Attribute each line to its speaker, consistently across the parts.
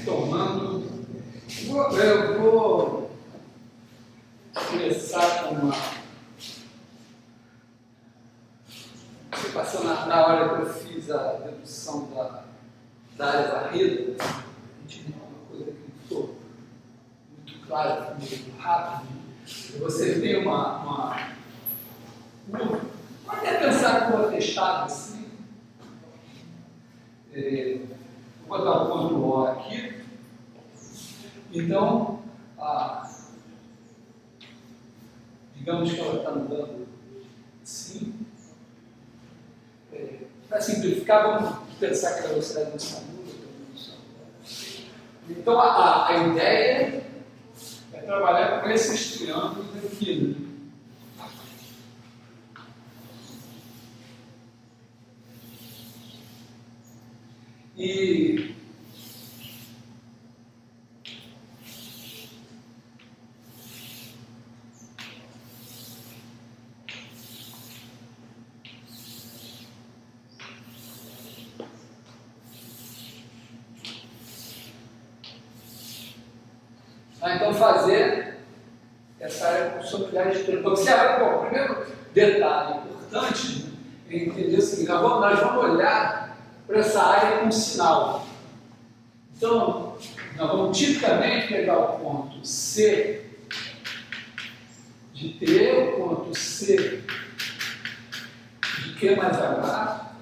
Speaker 1: retomando, eu vou começar com uma. Você passou na hora que eu fiz a dedução da área varrida, a gente viu uma coisa que ficou muito clara, muito rápido. Você tem pode até pensar com uma fechada assim. Vou botar o ponto O aqui. Então, digamos que ela está andando assim. Para simplificar, vamos pensar que a velocidade não está muda. Então, a ideia é trabalhar com esses triângulos aqui, né? E então fazer essa área consolidária de triângulo. Observa, o primeiro detalhe importante é entender o seguinte: nós vamos olhar para essa área com sinal. Então, nós vamos tipicamente pegar o ponto C de T, o ponto C de Q mais H,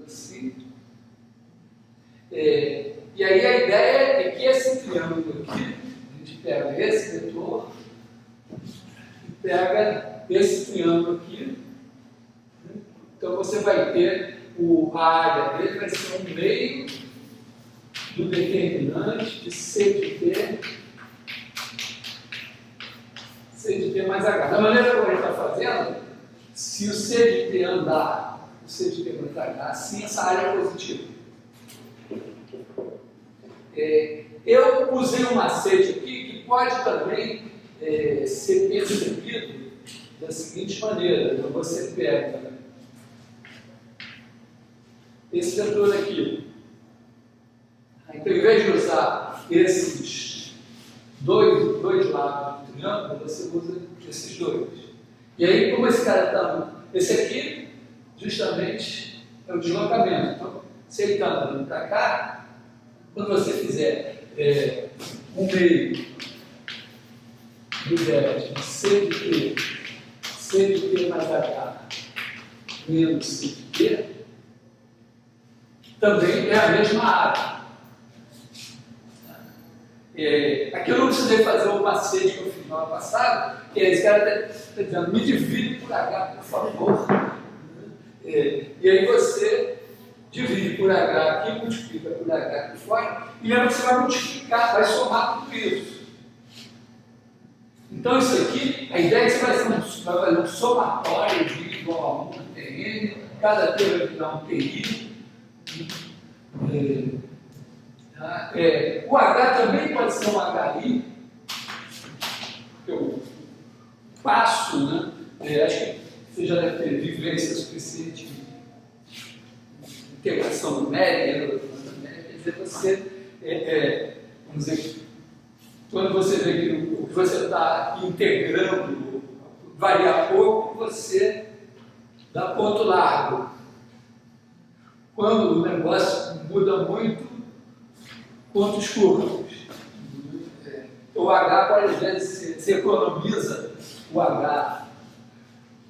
Speaker 1: assim. E aí a ideia é que esse triângulo aqui, a gente pega esse vetor e pega esse triângulo aqui. Então você vai ter a área dele vai ser um meio do determinante de C de T mais H. Da maneira como a gente está fazendo, se o C de T andar, o C de T mais H, assim essa área é positiva. Eu usei um macete aqui que pode também ser percebido da seguinte maneira: você pega esse vetor aqui. Então, em vez de usar esses dois lados do triângulo, você usa esses dois. E aí, como esse cara está. Esse aqui, justamente, é o deslocamento. Então, se ele está andando para cá, quando você fizer um meio do vértice C de T mais H menos C de T, também é a mesma área. Aqui eu não precisei fazer o macete que eu fiz no ano passado, que esse cara está dizendo: me divide por H, por favor. E aí você divide por H aqui, multiplica por H aqui fora, e lembra que você vai multiplicar, vai somar tudo isso. Então isso aqui, a ideia é que você vai fazer um somatório de igual a 1 TN, cada T vai virar um TI. O H também pode ser um HI, que eu passo, né? Acho que você já deve ter vivência suficiente de integração numérica, quer dizer, você, vamos dizer, quando você vê que o que você está integrando varia pouco, você dá ponto largo. Quando o negócio muda muito, pontos curtos. O H, pode, às vezes, você economiza o H,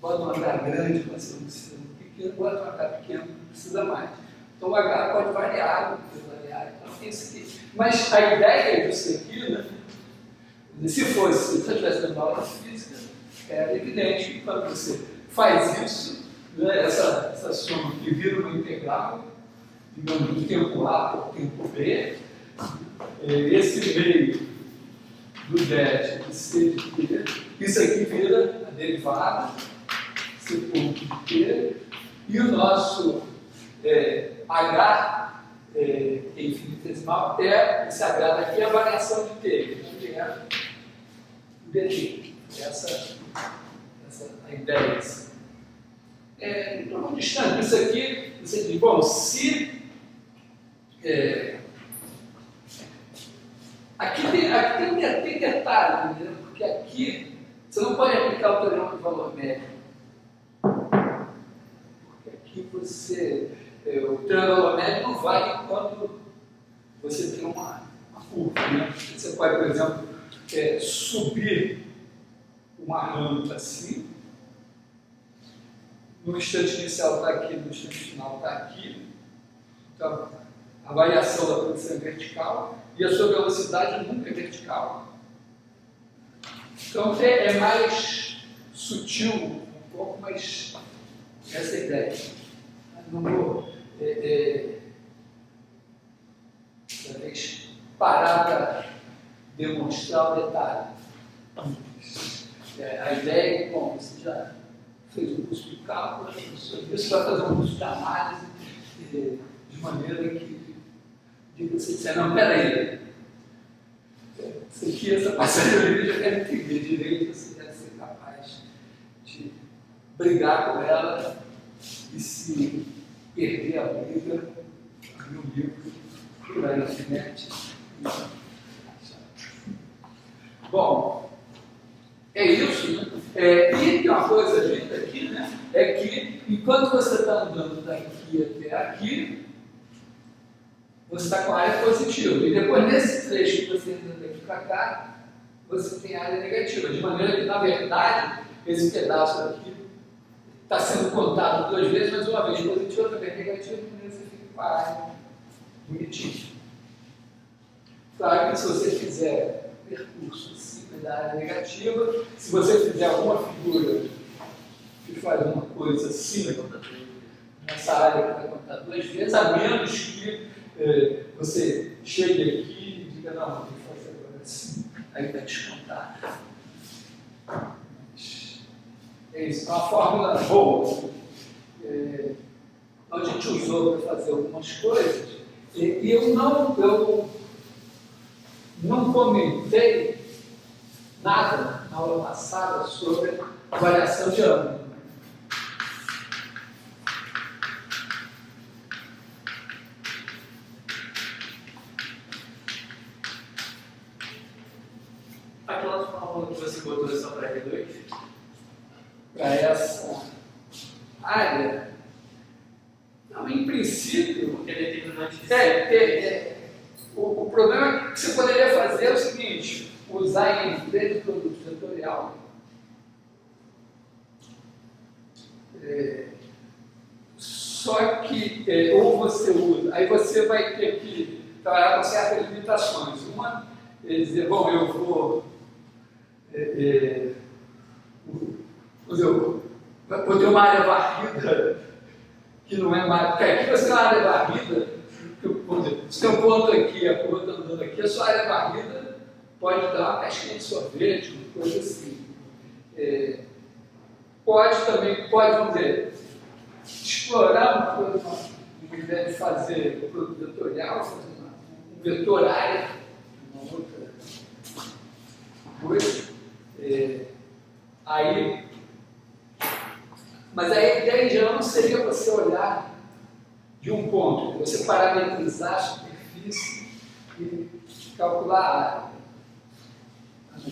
Speaker 1: bota um H grande, mas você não precisa pequeno, bota um H pequeno, não precisa mais. Então o H pode variar, então tem isso aqui. Mas a ideia disso aqui, né? Se eu tivesse dando aula de física, é evidente que quando você faz isso, né, essa soma que vira uma integral, digamos, do tempo A por tempo B, esse meio do vértice de C de T, isso aqui vira a derivada, C ponto de T, e o nosso H, que é infinitesimal, esse H daqui é a variação de T, que é o dt. Essa é a ideia. Então, muito distante. Isso aqui, você diz, bom, se Tem detalhe, entendeu? Porque aqui você não pode aplicar o teorema do valor médio. Porque aqui o teorema do valor médio não vale quando você tem uma curva. Né? Você pode, por exemplo, subir uma rampa assim. No instante inicial está aqui, no instante final está aqui. Então, a variação da posição é vertical e a sua velocidade nunca é vertical. Então, é mais sutil, um pouco, mas essa é a ideia. Não vou, talvez, parar para demonstrar o detalhe. A ideia é, bom, você já fez um curso de cálculo, você vai fazer um curso de análise de maneira que diga assim, não, peraí, isso aqui, essa passagem eu já quero entender direito, você deve ser capaz de brigar com ela e se perder a briga, abrir um livro, procurar na internet. Bom, é isso, né? E tem uma coisa linda aqui, né? É que enquanto você está andando daqui até aqui, você está com a área positiva. E depois, nesse trecho que você anda daqui para cá, você tem a área negativa. De maneira que, na verdade, esse pedaço aqui está sendo contado 2 vezes, mas uma vez positiva, outra vez negativa, de maneira que você fica com a área bonitinha. Claro que se você fizer percurso acima da área negativa, se você fizer alguma figura que faz uma coisa assim, nessa área que vai contar 2 vezes, a menos que você chegue aqui e diga, não, vou fazer agora assim, aí vai descontar. É isso, é uma fórmula boa. A gente usou para fazer algumas coisas, e eu não comentei nada na aula passada sobre a variação de ângulo.
Speaker 2: Aquela fórmula que você botou só para R2?
Speaker 1: Para essa área, não, em princípio,
Speaker 2: Porque é determinante de
Speaker 1: o problema é que você poderia fazer é o seguinte, usar em vez de produto vetorial. Só que, ou você usa, aí você vai ter que trabalhar com certas limitações. Uma é dizer, bom, eu vou ter uma área varrida que não é mais. Porque aqui você tem uma área varrida, vamos dizer, se tem um ponto aqui, a curva está andando aqui, a sua área varrida pode dar uma caixinha de sorvete, uma coisa assim. Pode, vamos dizer, explorar uma coisa, ao invés de fazer o produto vetorial, fazer um vetor área, uma outra coisa. Mas a ideia em geral não seria você olhar de um ponto, você parametrizar a superfície e calcular a área.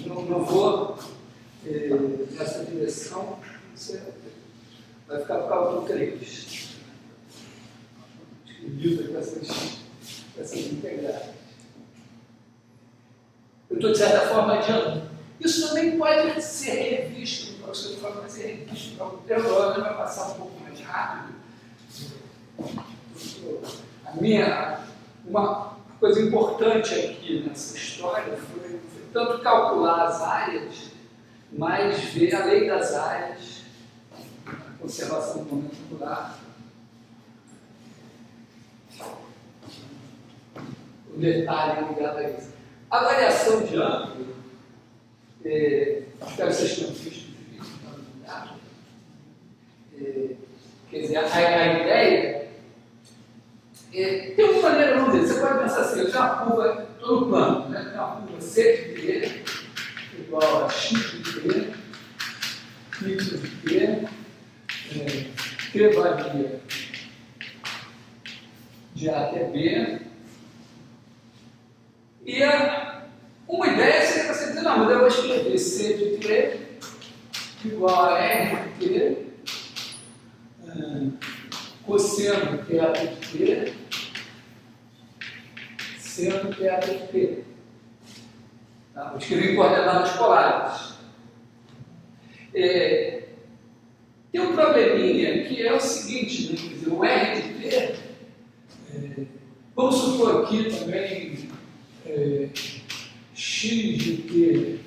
Speaker 1: Não vou nessa direção, você vai ficar por cálculo 3. Livro com essas integrais. Eu estou, de certa forma, adiantando. Isso também pode ser revisto, o professor vai ser revisto para o teólogo, vai passar um pouco mais rápido. Uma coisa importante aqui nessa história foi tanto calcular as áreas, mas ver a lei das áreas, a conservação do momento angular, o detalhe ligado a isso. A variação de ângulo, espero que vocês tenham visto o vídeo, quer dizer, a ideia tem uma maneira, vamos dizer, você pode pensar assim, eu tenho uma curva, estou no plano, né? Tem uma curva C de T igual a X de T, Y de T, T varia de A até B, e Uma ideia seria você dizer, não, mas eu vou escrever C de T igual a R de T, cosseno θ de T, seno θ de T. Tá? Vou escrever em coordenadas polares. Tem um probleminha que é o seguinte, né? Quer dizer, o R de T, vamos supor aqui também x de T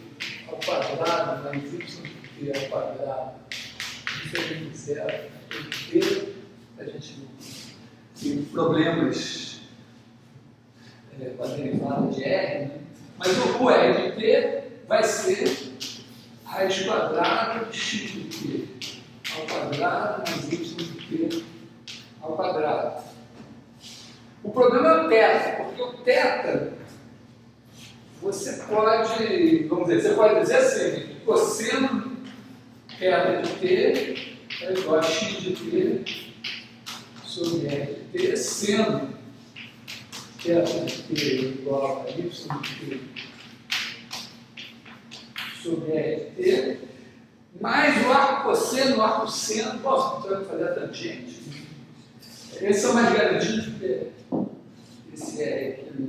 Speaker 1: ao quadrado mais y de T ao quadrado, diferente de zero, T, a gente não tem problemas com a derivada de R, né? Mas o R de T vai ser raiz quadrada de x de T ao quadrado mais y de T ao quadrado. O problema é o θ, porque o θ, você pode, vamos dizer, você pode dizer assim, que cosseno θ de T é igual a x de T sobre R de T, seno θ de T é igual a y de T sobre R de T, mais o arco cosseno, o arco seno, posso fazer a tangente. Esses são mais garantidos que esse R aqui, né?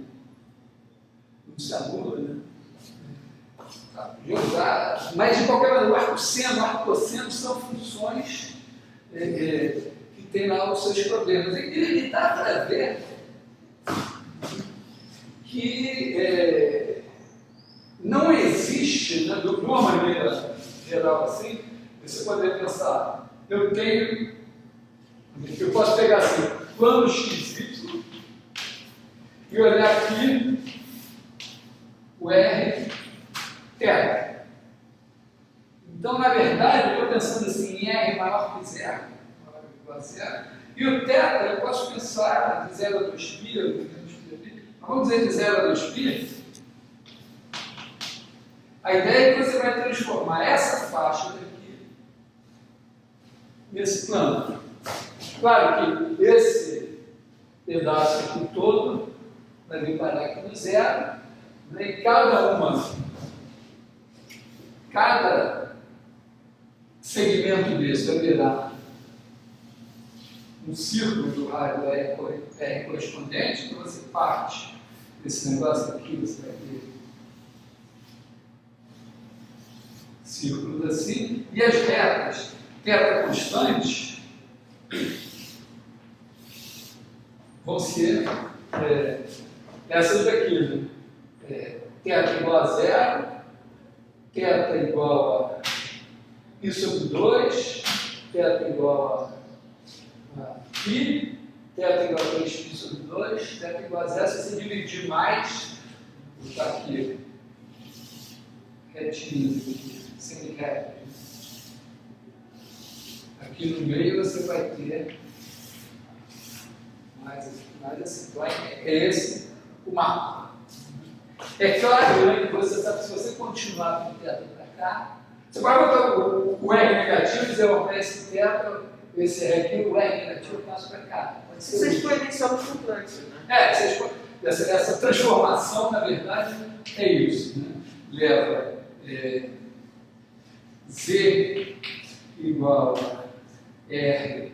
Speaker 1: Não se anula, né? Podia usar, mas de qualquer maneira, o arco seno, o arco cosseno são funções que têm lá os seus problemas. E dá para ver que não existe, né, de uma maneira geral assim, você poderia pensar, eu posso pegar assim, plano XY e olhar aqui o R θ. Então, na verdade, eu estou pensando assim em R maior que zero, maior que igual a zero, e o θ eu posso pensar de 0 a 2π, vamos dizer de 0 a 2π. A ideia é que você vai transformar essa faixa daqui nesse plano. Claro que esse pedaço aqui todo vai vir parar aqui no zero, né? E cada segmento desse vai virar um círculo do raio R correspondente, então você parte desse negócio aqui, você vai ter círculos assim, e as retas, θ constantes, vão ser essas daqui, né? θ igual a zero, θ igual a π sobre 2, θ igual a π, θ igual a 3π sobre 2, θ igual a zero. Se você dividir mais, vou botar aqui, retinho aqui, semi-reto. Aqui no meio você vai ter mais assim, é esse o mapa. É claro, né, que você sabe, se você continuar com o θ para cá, você pode botar o R negativo e dizer, esse θ, esse R aqui, o R negativo eu passo para cá.
Speaker 2: Isso é exponencial flutuante, né?
Speaker 1: Essa transformação, na verdade, é isso, né? Leva Z igual a R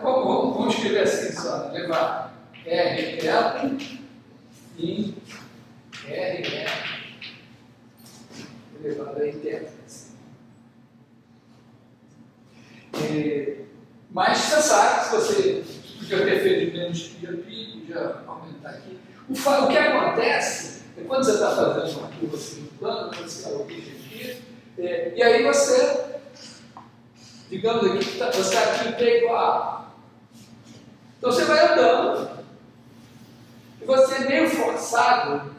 Speaker 1: vamos escrever assim só, levar R θ em R elevado a θ. Mas você sabe, se você podia ter feito menos π, podia aumentar aqui. O que acontece é quando você está fazendo uma curva assim no plano, você está aqui, e aí você, digamos aqui, você está aqui em P igual a A. Então você vai andando, e você é meio forçado,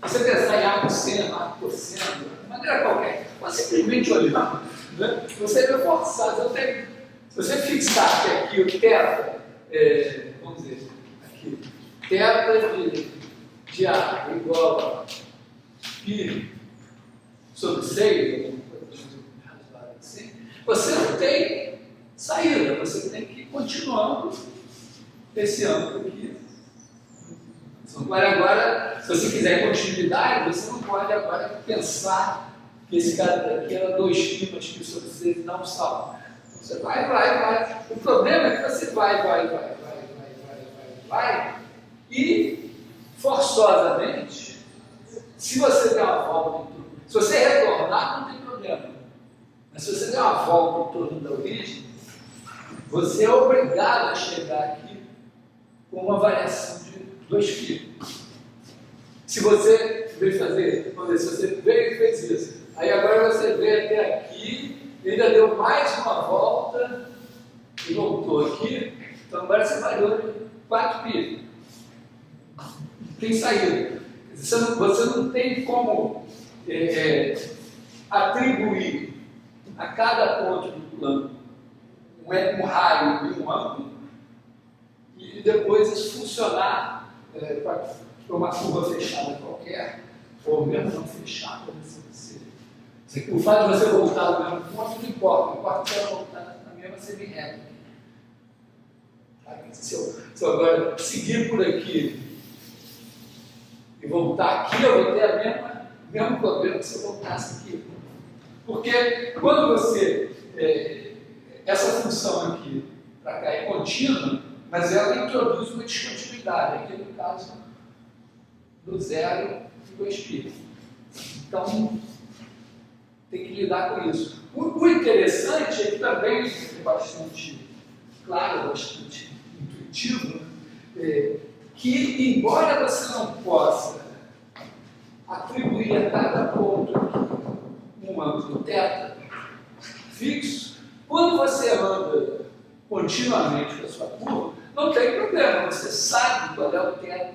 Speaker 1: você pensar em arco seno, arco cosseno, de maneira qualquer, você simplesmente olhando, né? Você é meio forçado. Se você fixar que aqui o θ, vamos dizer, aqui, θ de A igual a π sobre 6, assim, você não tem saída, você tem que ir continuando esse ângulo aqui. Agora, se você quiser continuidade, você não pode agora pensar que esse cara daqui era 2 pimas que você não salva. Então, você vai. O problema é que você vai, e forçosamente, se você der uma volta, se você retornar, não tem problema. Mas se você der uma volta em torno da origem, você é obrigado a chegar aqui com uma variação de 2 pimas. Se você veio fazer, vamos dizer, se você veio e fez isso, aí agora você veio até aqui, ainda deu mais uma volta e voltou aqui, então agora você variou de 4 pimas. Tem saída. Você não tem como atribuir a cada ponto do plano um raio e um ângulo e depois isso funcionar para uma curva fechada qualquer, ou mesmo não fechada. O fato de você voltar no mesmo ponto não importa que você vai voltar na mesma semi-reta. Se eu agora seguir por aqui e voltar aqui, eu vou ter o mesmo problema que se eu voltasse aqui. Porque quando você. Essa função aqui para cá é contínua, mas ela introduz uma descontinuidade, aqui no caso do 0 e 2 π. Então, tem que lidar com isso. O interessante é que também é bastante claro, bastante intuitivo, que embora você não possa atribuir a cada ponto um ângulo θ fixo, quando você anda continuamente com a sua curva, não tem problema, você sabe qual é o θ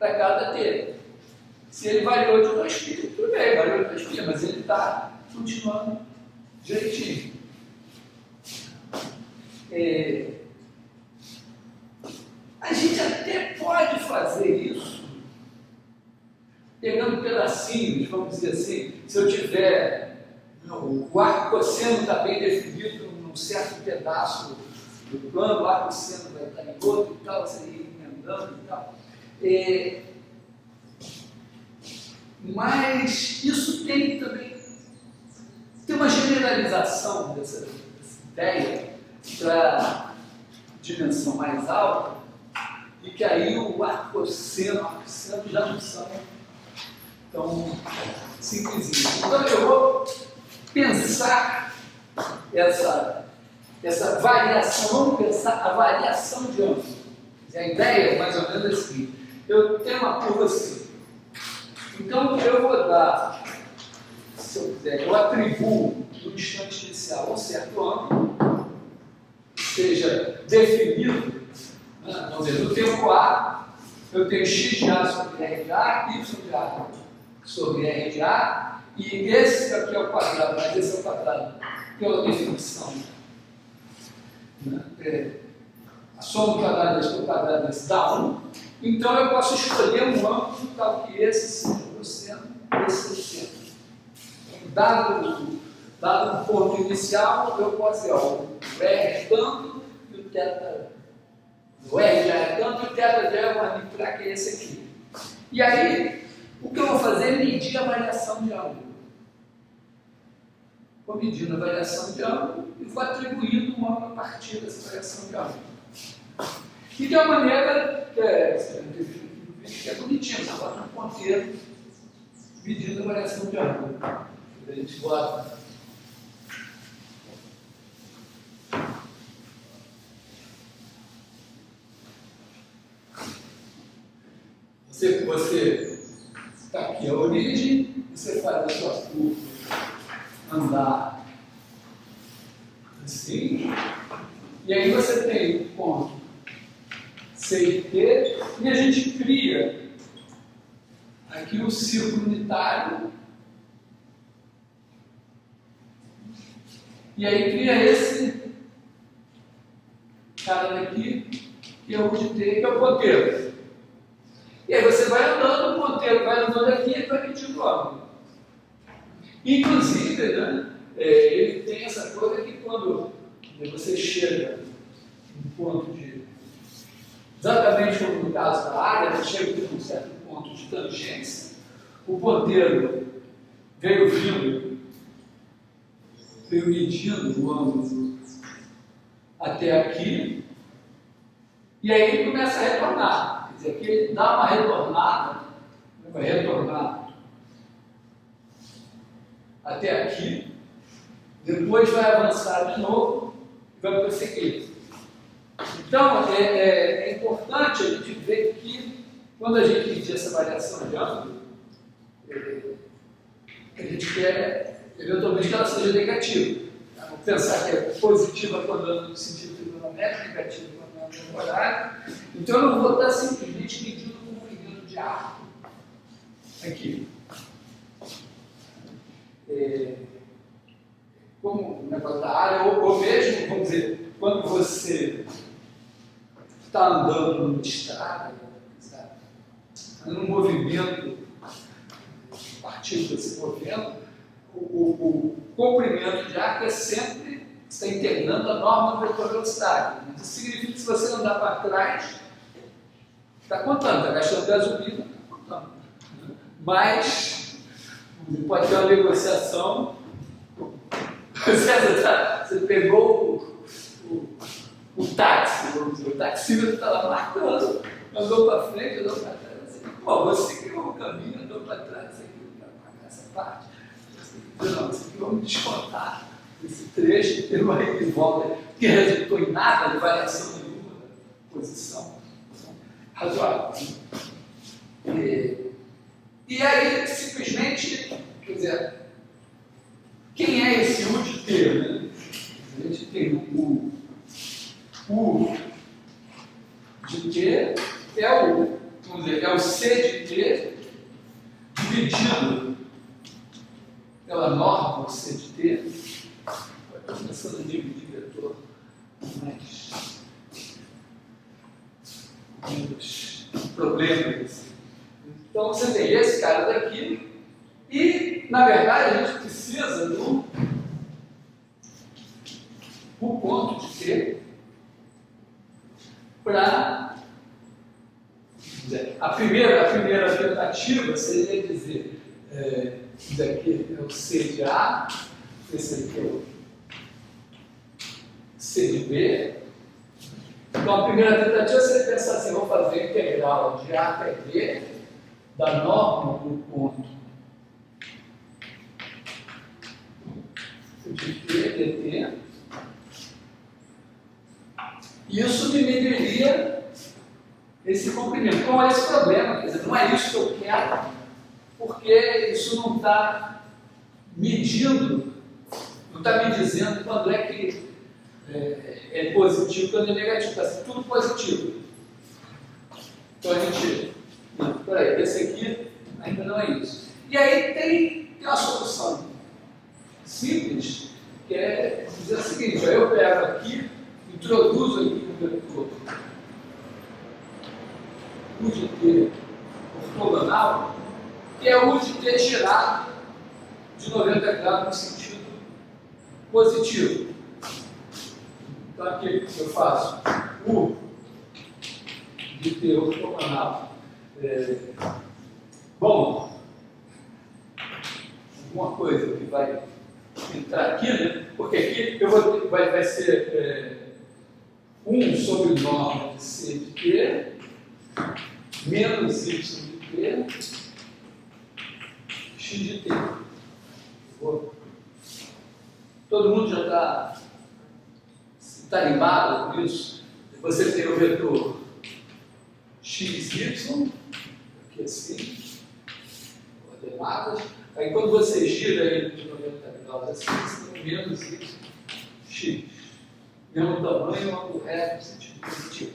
Speaker 1: para cada θ. Se ele variou de 2 π, tudo bem, variou de 2 π, mas ele está continuando direitinho. A gente até pode fazer isso pegando pedacinhos, vamos dizer assim, se eu tiver o arco cosseno está bem definido num certo pedaço do plano, o arco cosseno vai estar em outro e tal, você ir emendando e tal. Mas isso tem também uma generalização dessa ideia para dimensão mais alta, e que aí o arco cosseno já não são tão simplesinhos. Então eu vou pensar essa variação, vamos pensar a variação de ângulo. A ideia é mais ou menos assim: eu tenho uma curva assim, então eu vou dar, se eu quiser, eu atribuo no instante inicial um certo ângulo, que seja definido, né? Vamos dizer, no tempo A, eu tenho x de A sobre R de A, y de A sobre R de A, e esse aqui é o quadrado, mas esse é o quadrado pela definição. A soma do quadrado desse pelo quadrado desse dá 1. Então eu posso escolher um ângulo tal que esse seja o cosseno, esse seja o seno. Dado um ponto inicial, eu posso dizer, o R é tanto e o θ. O R já é tanto e o θ já é uma manipular que é esse aqui. E aí, o que eu vou fazer é medir a variação de ângulo. Vou medindo a variação de ângulo e vou atribuindo um ângulo a partir dessa variação de ângulo. E de uma maneira que é bonitinha, você bota um ponteiro medindo a variação de ângulo. A gente bota. Você está aqui a origem, você faz a sua curva andar assim, e aí você tem o ponto C e T, e a gente cria aqui o círculo unitário, e aí cria esse cara daqui, que é o de T, que é o ponteiro. E aí você vai andando, o ponteiro vai andando aqui e vai medindo o ângulo. Inclusive, né, ele tem essa coisa que quando E você chega no ponto de... Exatamente como no caso da área, você chega em um certo ponto de tangência, o ponteiro veio medindo o ângulo até aqui, e aí ele começa a retornar. Quer dizer, aqui ele dá uma retornada, vai retornar até aqui, depois vai avançar de novo e vai prosseguir. Então, é importante a gente ver que, quando a gente medir essa variação de ângulo, a gente quer, eventualmente, que ela seja negativa. Vamos pensar que é positiva quando anda no sentido trigonométrico, negativa quando anda no horário. Então, eu não vou estar simplesmente medindo o comprimento de arco aqui. Como o negócio da área, ou mesmo, vamos dizer, quando você está andando numa estrada, num movimento, partido se movendo, o comprimento de arco é sempre está integrando a norma do vetor velocidade. Isso significa que se você andar para trás, está contando, está gastando gasolina, está contando. Mas pode ter uma negociação. Você pegou o táxi, vamos dizer, o taxímetro está lá marcando, andou para frente, andou para trás. Pô, você criou um caminho, andou para trás, você quer pagar essa parte. Não, você aqui vamos descontar esse trecho, que tem uma reviravolta que resultou em nada de variação nenhuma da posição razoável. E aí, simplesmente, quer dizer, quem é esse U de T? Né? A gente tem o U de T, vamos dizer, é o C de T, dividido pela norma C de T. Estou começando a dividir vetor mais menos problemas. Então você tem esse cara daqui, e na verdade a gente precisa do ponto de T para a primeira tentativa seria dizer isso aqui é o C de A, esse aqui é o C de B. Então a primeira tentativa seria pensar assim, vou fazer a integral de A até B da norma do ponto de T, dt. Isso me mediria esse comprimento. Qual é esse problema? Quer dizer, não é isso que eu quero, porque isso não está medindo, não está me dizendo quando é que é positivo e quando é negativo. Está tudo positivo. Então a gente... Não, peraí, esse aqui ainda não é isso. E aí tem uma solução simples, que é dizer o seguinte, ó, eu pego aqui, introduzo aqui no vetor U de T ortogonal, que é U de T girado de 90 graus no sentido positivo. Então aqui eu faço U de T ortogonal. Bom, alguma coisa que vai entrar aqui, né? Porque aqui vai ser 1 sobre norma de C de T menos Y de T X de T. Todo mundo já está tarimbado com isso? Você tem o vetor XY, aqui assim, coordenadas. Aí quando você gira ele de 90 graus assim, você tem menos x. Mesmo tamanho, ângulo reto, sentido positivo.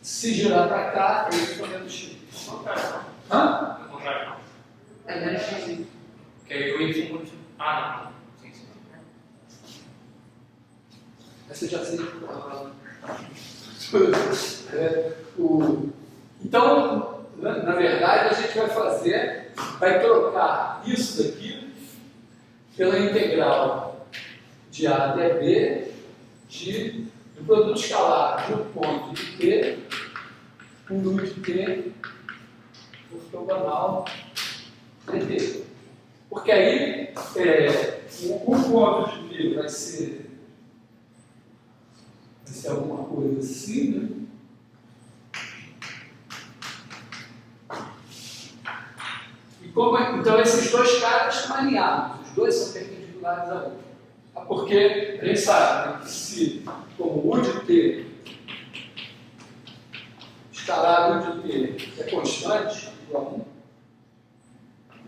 Speaker 1: Se girar para cá, ele fica menos x. Hã?
Speaker 2: Ao contrário.
Speaker 3: É menos x.
Speaker 2: Que aí o y continua. Ah, não. Sim.
Speaker 1: Essa já sei. Então, na verdade, a gente vai trocar isso daqui pela integral de A até B do produto escalar do ponto de T com U de T ortogonal dt. Porque aí o ponto de T vai ser alguma coisa assim, né? Então, esses dois caras estão alinhados, os dois são perpendiculares a outro. Porque a gente sabe, né, que se, como U de T, escalar U de T é constante, igual a 1,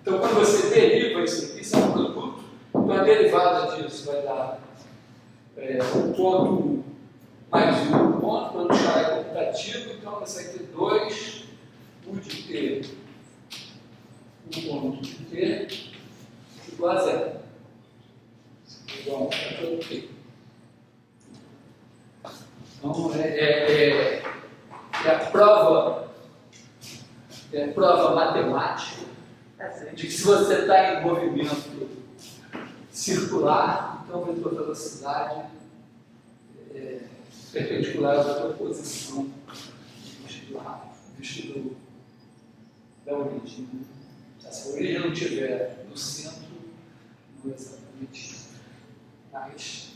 Speaker 1: então quando você deriva isso aqui, isso é um produto, então a derivada disso vai dar um ponto mais um ponto, quando o escalar é comutativo, então você vai ter 2 U de T, um ponto de T igual a 0. Igual a todo T. Então, é a prova matemática de que se você está em movimento circular, então a tua velocidade é perpendicular à tua posição visto da origem. Se a origem não estiver no centro, não é exatamente isso. Mas,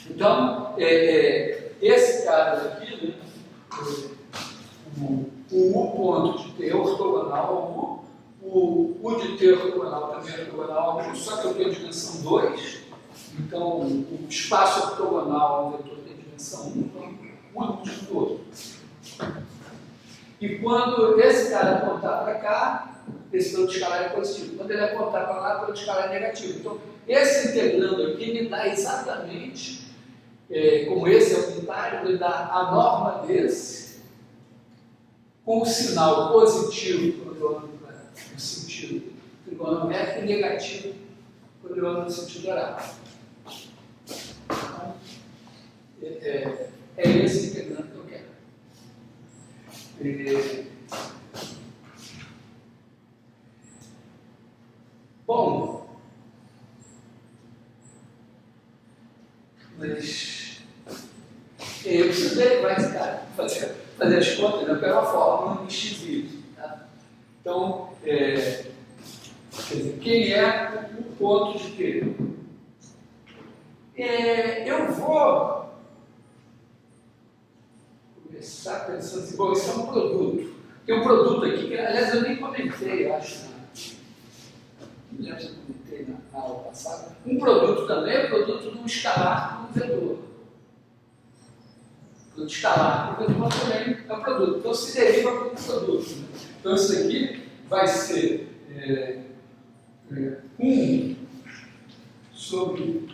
Speaker 1: então, esse cara aqui, né, o U ponto de T ortogonal ao U, o U de T ortogonal também é ortogonal ao U, só que eu tenho dimensão 2, então o espaço ortogonal ao vetor tem dimensão 1, então um é múltiplo do outro. E quando esse cara apontar para cá, esse produto escalar é positivo. Quando ele apontar para lá, o produto escalar é negativo. Então, esse integrando aqui me dá exatamente, como esse é unitário, ele dá a norma desse com o sinal positivo quando eu ando no sentido trigonométrico e negativo quando eu ando no sentido horário. Então, é esse integrando que eu quero. Bom, mas eu preciso derivar esse cara, fazer as contas, né? Eu quero uma fórmula de x. Tá? Então, quer dizer, quem é o ponto de T? Eu vou começar pensando assim, bom, isso é um produto. Tem um produto aqui que, aliás, eu nem comentei, eu acho, não lembro se eu comentei na aula passada. Um produto também é produto de um escalar com um vetor. Produto escalar com um vetor também é um produto. Então se deriva como um produto. Né? Então isso aqui vai ser 1 sobre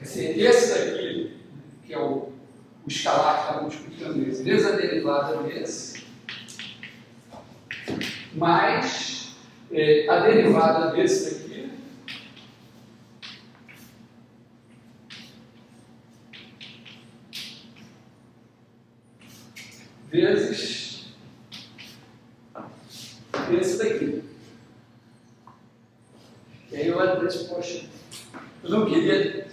Speaker 1: esse daqui, que é o escalar que está multiplicando esse, vezes a derivada desse, mais a derivada desse daqui, vezes esse daqui. E aí eu olho desse, poxa, eu não queria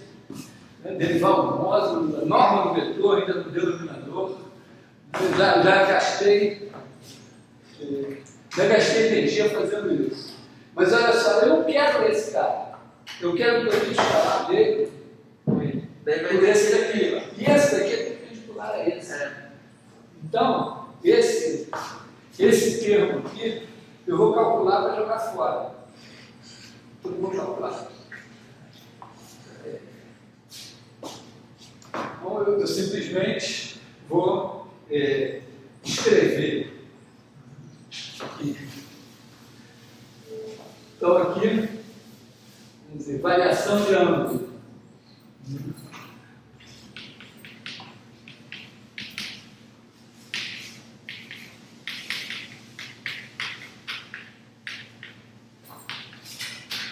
Speaker 1: derivar o módulo, a norma do vetor, ainda no denominador, já gastei energia fazendo isso. Mas olha só, eu não quero esse cara. Eu quero o produto escalar dele por esse daqui. E esse daqui é perpendicular a esse. Então, esse termo aqui, eu vou calcular para jogar fora. Tudo vou calcular. Então, eu simplesmente vou escrever aqui. Então, aqui, vamos dizer, variação de ângulo.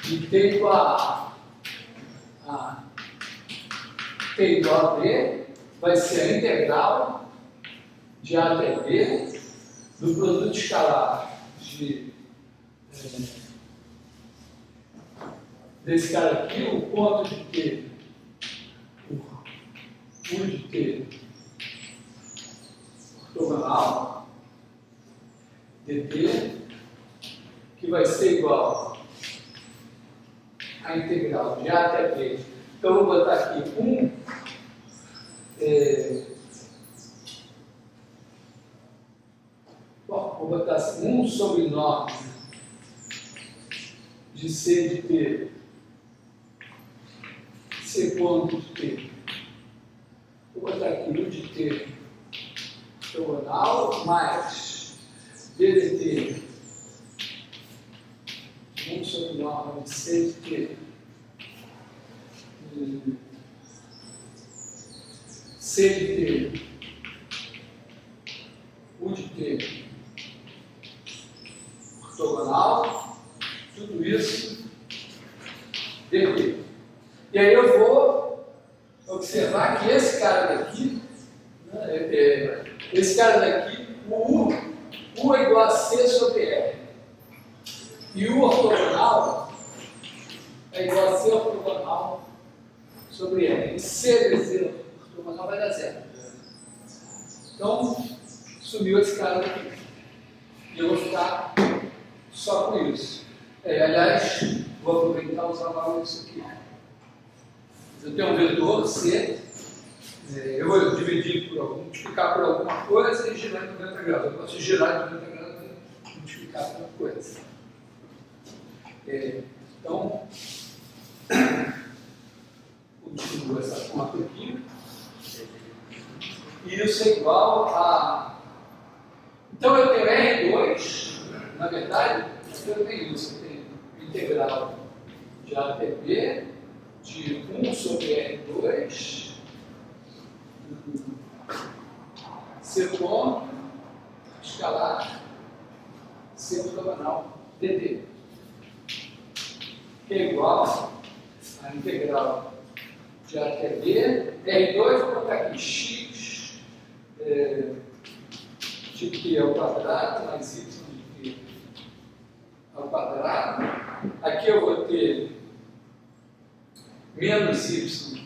Speaker 1: E T igual a T igual a B vai ser a integral de A até B do produto escalar desse cara aqui, o ponto de T U de T ortogonal dt, que vai ser igual à integral de A até B. Então, eu vou botar aqui 1. Bom, vou botar assim, 1 sobre norma de C de T, C ponto de T. Vou botar aqui U de T ortogonal mais D de T, 1 sobre norma de C de T, C de T, U de T ortogonal, tudo isso dt. E aí eu vou observar que esse cara daqui, esse cara daqui, o U é igual a C sobre R. E o ortogonal é igual a C ortogonal sobre R. E C vezes ortogonal vai dar zero. Então, sumiu esse cara daqui. E eu vou ficar só com isso. Aliás, vou aproveitar e usar logo isso aqui. Eu tenho um vetor C, eu vou dividir por algum, multiplicar por alguma coisa e girar em 90 graus. Eu posso girar em 90 graus e multiplicar por outra coisa. Então, continuo essa conta aqui. E isso é igual a. Então eu tenho R2, na verdade, eu tenho isso, eu tenho integral de A até B de 1 sobre R2, C ponto, escalar, C ortogonal, dt, que é igual a integral de A até B, R2, vou botar aqui x de Q ao quadrado, mais y de Q ao quadrado. Aqui eu vou ter menos y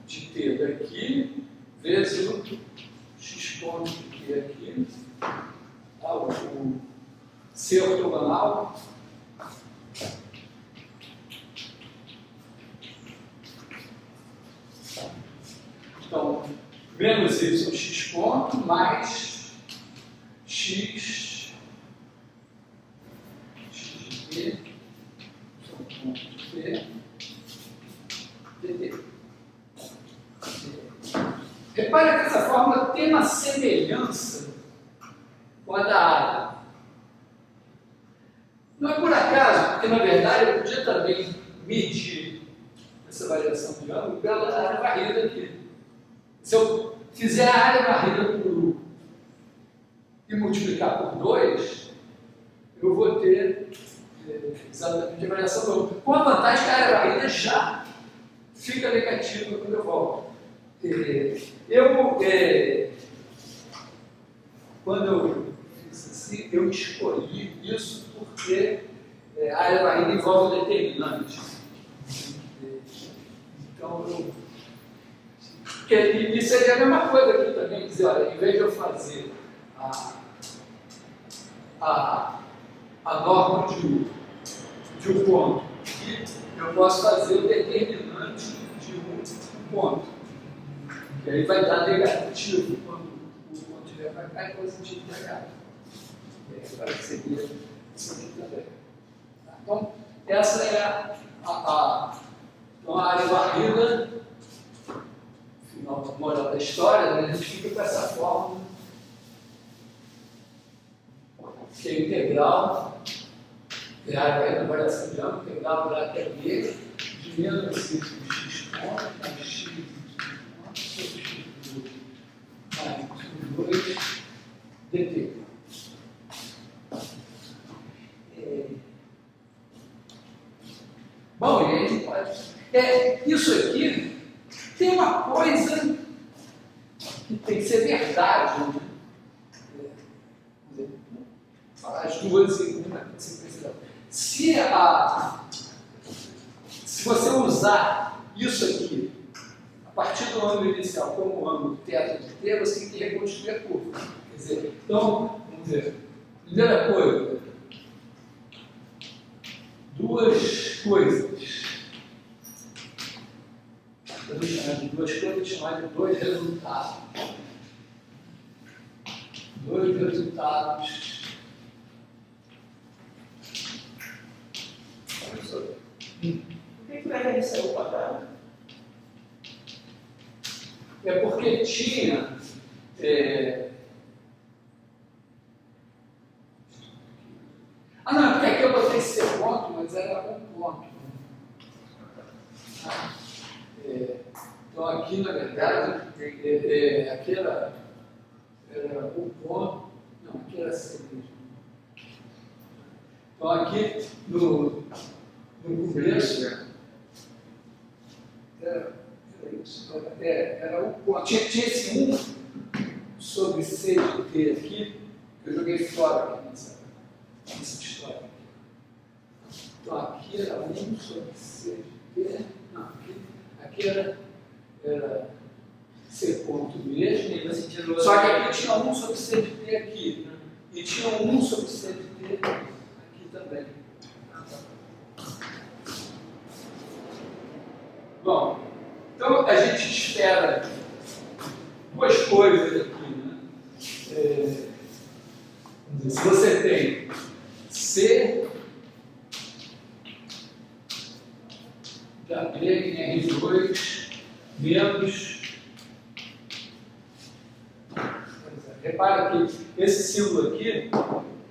Speaker 1: de T daqui, vezes o x ponto de Q aqui, o C ortogonal. Então, menos y x ponto mais x de T, ponto de T, dt. Repare que essa fórmula tem uma semelhança com a da área. Não é por acaso, porque na verdade eu podia também medir essa variação de ângulo pela área varrida aqui. Se eu fizer a área varrida por U e multiplicar por 2, eu vou ter exatamente a variação do ângulo. Com a vantagem que a área varrida já fica negativa quando eu volto. Quando eu fiz assim, eu escolhi isso porque a área varrida envolve o determinante. Então, e seria a mesma coisa aqui também, dizer, olha, em vez de eu fazer a norma de um ponto, eu posso fazer o determinante de um ponto. E aí vai dar negativo quando o ponto estiver para cá e positivo para cá. Agora seria isso aqui também. Então, essa é a área varrida. Final moral da história, né? A gente fica com essa fórmula que é integral, é a área da variação de ângulo, integral para até B, de menos y x ponto, mais x ponto, sobre x mais 2 dt. Bom, e aí a gente pode. Isso aqui tem uma coisa que tem que ser verdade, né? Falar as duas em uma sequência. Se você usar isso aqui, a partir do ângulo inicial como ângulo θ de t, você tem que reconstruir a curva. Quer dizer, então, vamos ver. Primeira coisa, duas coisas. Podemos chamar de duas coisas, chamar de dois resultados. Dois resultados.
Speaker 2: Professor, por que vai vencer o quadrado?
Speaker 1: É porque tinha. Não, porque aqui eu botei C ponto, mas era um ponto. Então aqui, na verdade, aqui era um ponto. Não, aqui era C mesmo. Então aqui no começo era isso. Era um ponto. Tinha esse 1 sobre C de T aqui, que eu joguei fora aqui nessa história. Então aqui era 1 sobre C de T. Não, aqui era C ponto mesmo. Só que aqui tinha 1 sobre C de T aqui. E tinha 1 sobre C de T aqui também. Bom, então a gente espera duas coisas aqui, né? Vamos dizer, se você tem C da B em R2 menos. Repara que esse símbolo aqui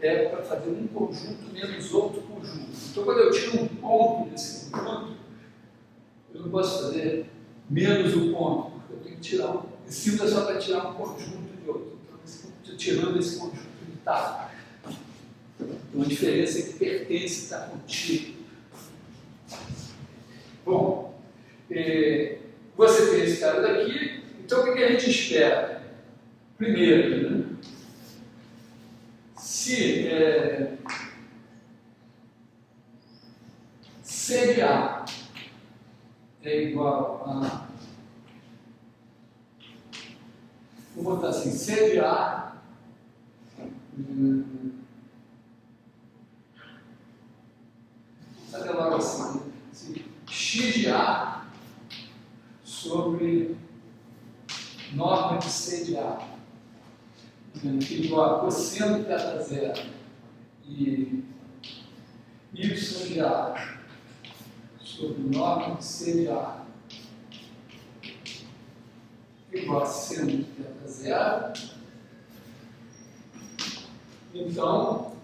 Speaker 1: é para fazer um conjunto menos outro conjunto. Então, quando eu tiro um ponto desse conjunto, eu não posso fazer menos um ponto, porque eu tenho que tirar um. Esse símbolo é só para tirar um conjunto de outro. Então, estou tirando esse conjunto de tal. Então, a diferença é que pertence está contido. Bom, você tem esse cara daqui, então o que a gente espera? Primeiro, né? Se C de A é igual a. Vou botar assim: C de A. Sabe logo assim: X de A sobre norma de C de A. Igual a cosseno de θ0 e y de A sobre norma de C de A igual a seno de θ0. Então,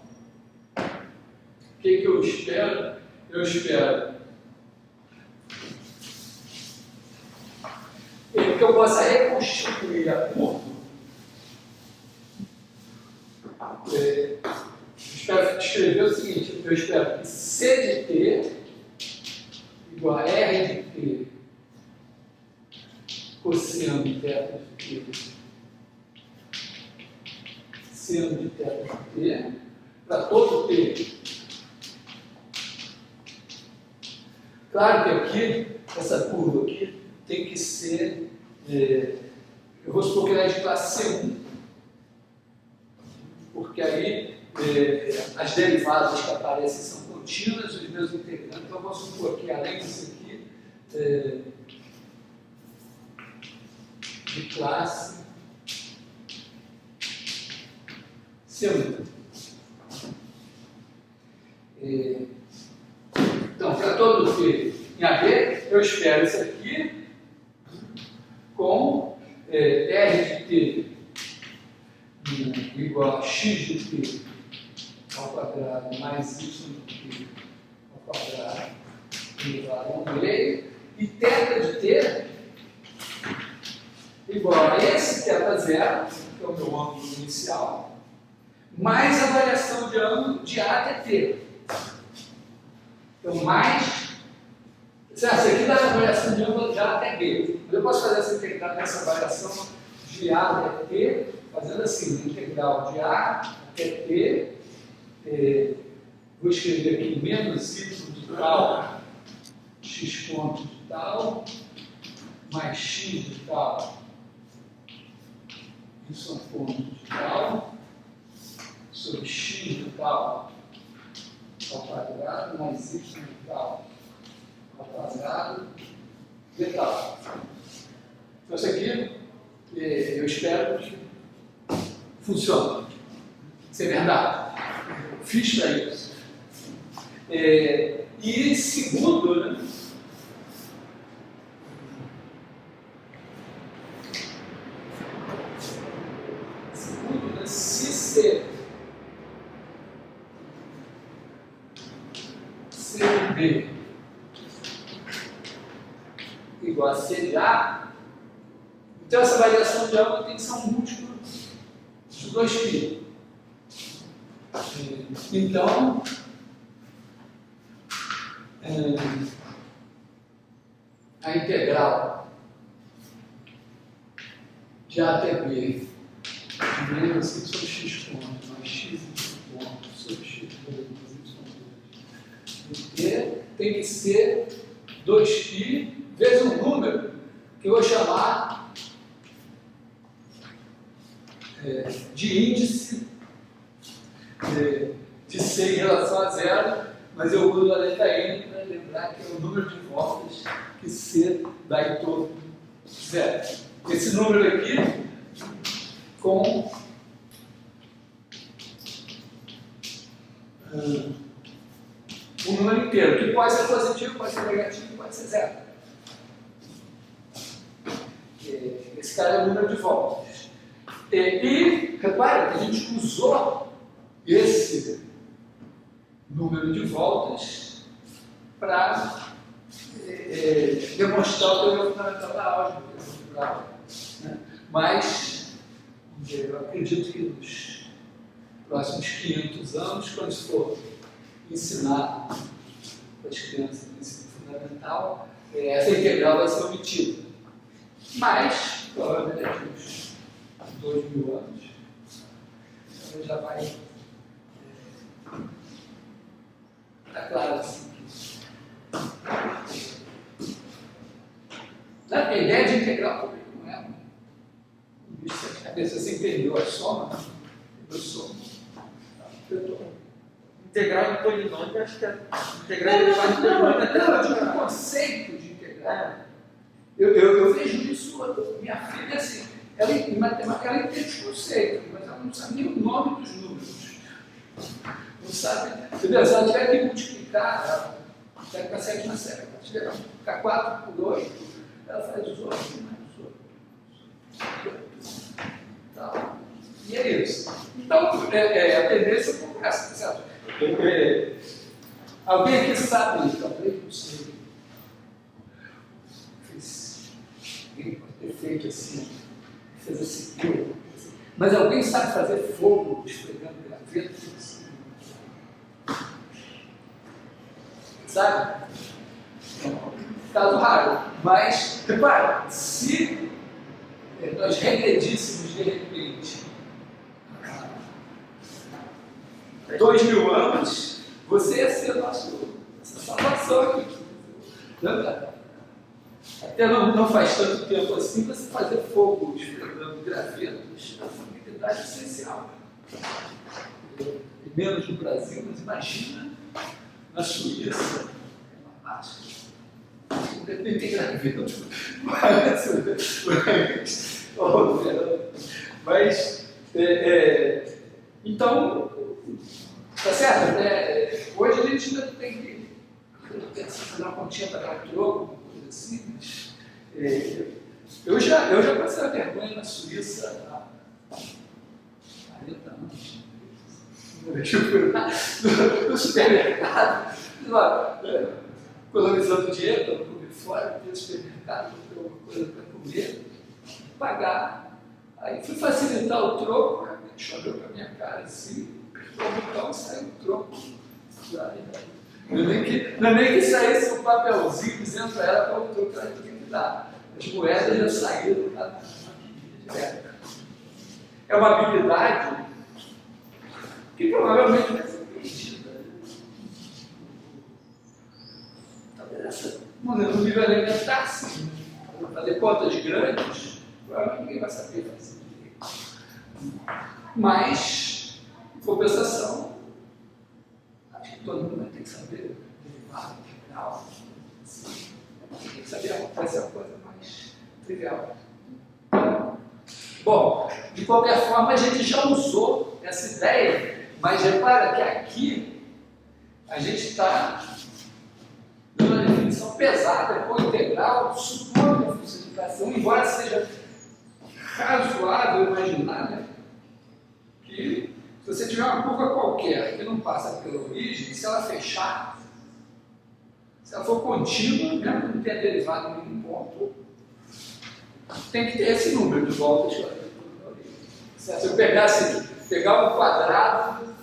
Speaker 1: o que eu espero? Eu espero que eu possa reconstituir a curva. Eu espero escrever o seguinte: eu espero que C de T igual a R de T cosseno de θ de T seno de θ de T para todo T. Claro que aqui, essa curva aqui tem que ser, eu vou supor que ela é de classe C1, porque aí as derivadas que aparecem são contínuas, os meus integrantes. Então, eu vou supor que, além disso aqui, de classe C1. Então, para todo T em AB, eu espero isso aqui com R de T igual a X de T ao quadrado mais Y de T ao quadrado elevado a 1/2 e θ de T igual a esse θ0, que é o meu ângulo inicial, mais a variação de ângulo de A até T. Então, mais. Isso aqui dá a variação de ângulo de A até B. Mas eu posso fazer essa integral dessa variação de A até T, fazendo assim: integral de A até T. Vou escrever aqui menos y de tal, x ponto de tal, mais x de tal, isso é um ponto de tal, sobre x de tal ao quadrado, mais y de tal ao quadrado de tal. Então, isso aqui, eu espero que funcione. Isso é verdade. Fiz para isso. E segundo, né? Segundo, né? Se C B igual a C de A, então essa variação de ângulo tem que ser um múltiplo de 2π. Então, a integral de A até B de menos y sobre x ponto mais x ponto sobre x2 mais y2 tem que ser 2π vezes um número que eu vou chamar de índice de C em relação a zero, mas eu uso a letra N para lembrar que é o número de voltas que C dá em torno de zero. Esse número aqui com um número inteiro, que pode ser positivo, pode ser negativo, pode ser zero. Esse cara é o número de voltas. E repara que a gente usou esse número de voltas para demonstrar o teorema fundamental da álgebra. Né? Mas eu acredito que nos próximos 500 anos, quando isso for ensinado para as crianças no ensino fundamental, essa integral vai ser omitida. Mas, provavelmente, daqui uns 2000 anos, ela já vai estar claro assim. A ideia de integral também não é um bicho de cabeça. Você entendeu a soma? Eu somo.
Speaker 2: Integral em polinômio, acho que é integral derivada de polinômio.
Speaker 1: Não, eu digo o conceito de integral. Eu vejo isso, minha filha, assim, ela em matemática ela entende os conceitos, mas ela não sabe nem o nome dos números. Não sabe. Entendeu? Se ela tiver que multiplicar, ela pega para 7 na série. Se tiver que multiplicar 4 por 8, ela faz os 8 mais os 8. Tá. E é isso. Então, a tendência é como essa, certo? Alguém aqui sabe, talvez, não sei. Alguém pode ter feito assim, fez assim, mas alguém sabe fazer fogo esfregando graveto? Sabe? Caso raro. Mas, repare, se nós regredíssemos de repente 2000 anos, você ia ser nossa salvação aqui. Até não faz tanto tempo assim, você fazer fogo esfregando gravetos é uma habilidade essencial. Menos no Brasil, mas imagina na Suíça, na Márcia. Não tem graveto. Mas então, tá certo? Hoje a gente ainda tem que fazer uma continha para dar troco, coisa assim, mas eu já passei a vergonha na Suíça há 40 anos. No supermercado, colonizando dinheiro para comer fora, no supermercado, para ter alguma coisa para comer, pagar. Aí fui facilitar o troco, a gente olhou para a minha cara assim, apertou o botão e saiu o troco. Não é nem que saísse um papelzinho dizendo para ela qual o troco que ela tinha que dar. As moedas já saíram na direto. É uma habilidade que provavelmente vai ser perdida. Talvez essa no nível alimentar, sim. fazer contas grandes, provavelmente ninguém vai saber fazer. Mas, em compensação, acho que todo mundo vai ter que saber derivada, integral. Tem que saber fazer a coisa mais trivial. Bom, de qualquer forma, a gente já usou essa ideia, mas repara que aqui a gente está dando uma definição pesada, com integral, supõe a funcionalização, embora seja razoável imaginar, né, que se você tiver uma curva qualquer que não passa pela origem, se ela fechar, se ela for contínua, mesmo que não tenha derivado em nenhum ponto, tem que ter esse número de voltas que ela tem pela origem. Se eu pegar um quadrado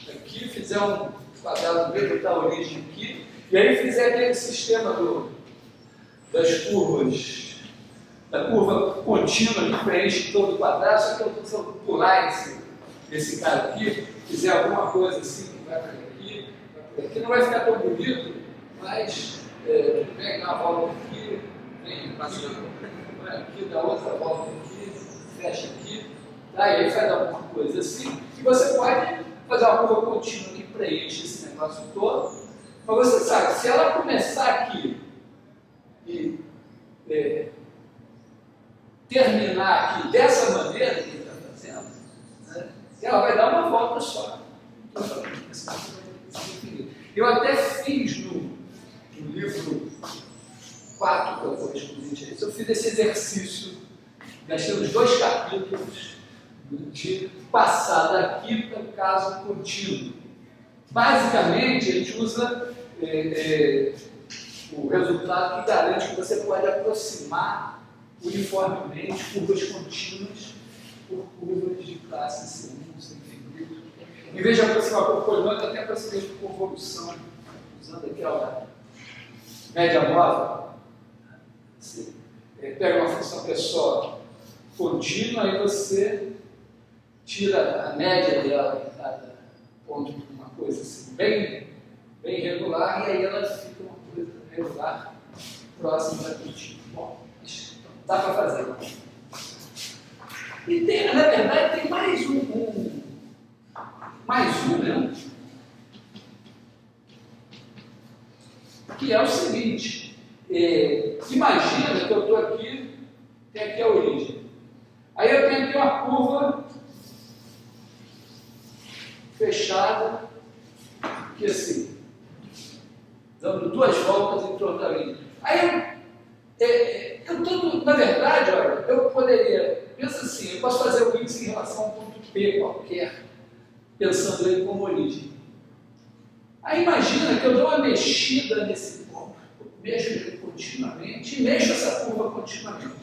Speaker 1: aqui, fizer um quadrado mesmo da origem aqui, e aí fizer aquele sistema das curvas, da curva contínua que preenche todo o quadrado, só que se eu pular esse cara aqui, fizer alguma coisa assim que vai para aqui, não vai ficar tão bonito, mas vem uma volta aqui, vem aqui, dá outra volta aqui, fecha aqui, aí faz alguma coisa assim, e você pode fazer uma curva contínua que preenche esse negócio todo, mas você sabe, se ela começar aqui e terminar aqui dessa maneira que ele está fazendo, né, ela vai dar uma volta só. Eu até fiz no livro 4 que eu vou discutir, eu fiz esse exercício, nós temos 2 capítulos de passar daqui para o caso contínuo. Basicamente, a gente usa o resultado que garante que você pode aproximar uniformemente curvas contínuas por curvas de classe C1, sem infinito. Em vez de aproximar por coordenada, até aproximar por convolução, usando aquela média móvel. Você pega uma função que é só contínua, aí você tira a média dela em cada ponto de uma coisa assim, bem regular, e aí ela fica uma coisa regular próxima da contínua. Bom, dá para fazer. E tem, na verdade, tem mais um, né? Que é o seguinte, imagina que eu estou aqui, tem aqui a origem. Aí eu tenho aqui uma curva fechada, que assim, dando 2 voltas em torno da origem. Aí na verdade, olha, eu poderia, pensa assim, eu posso fazer o índice em relação a um ponto P qualquer, pensando ele como origem. Aí imagina que eu dou uma mexida nesse ponto, mexo ele continuamente e mexo essa curva continuamente.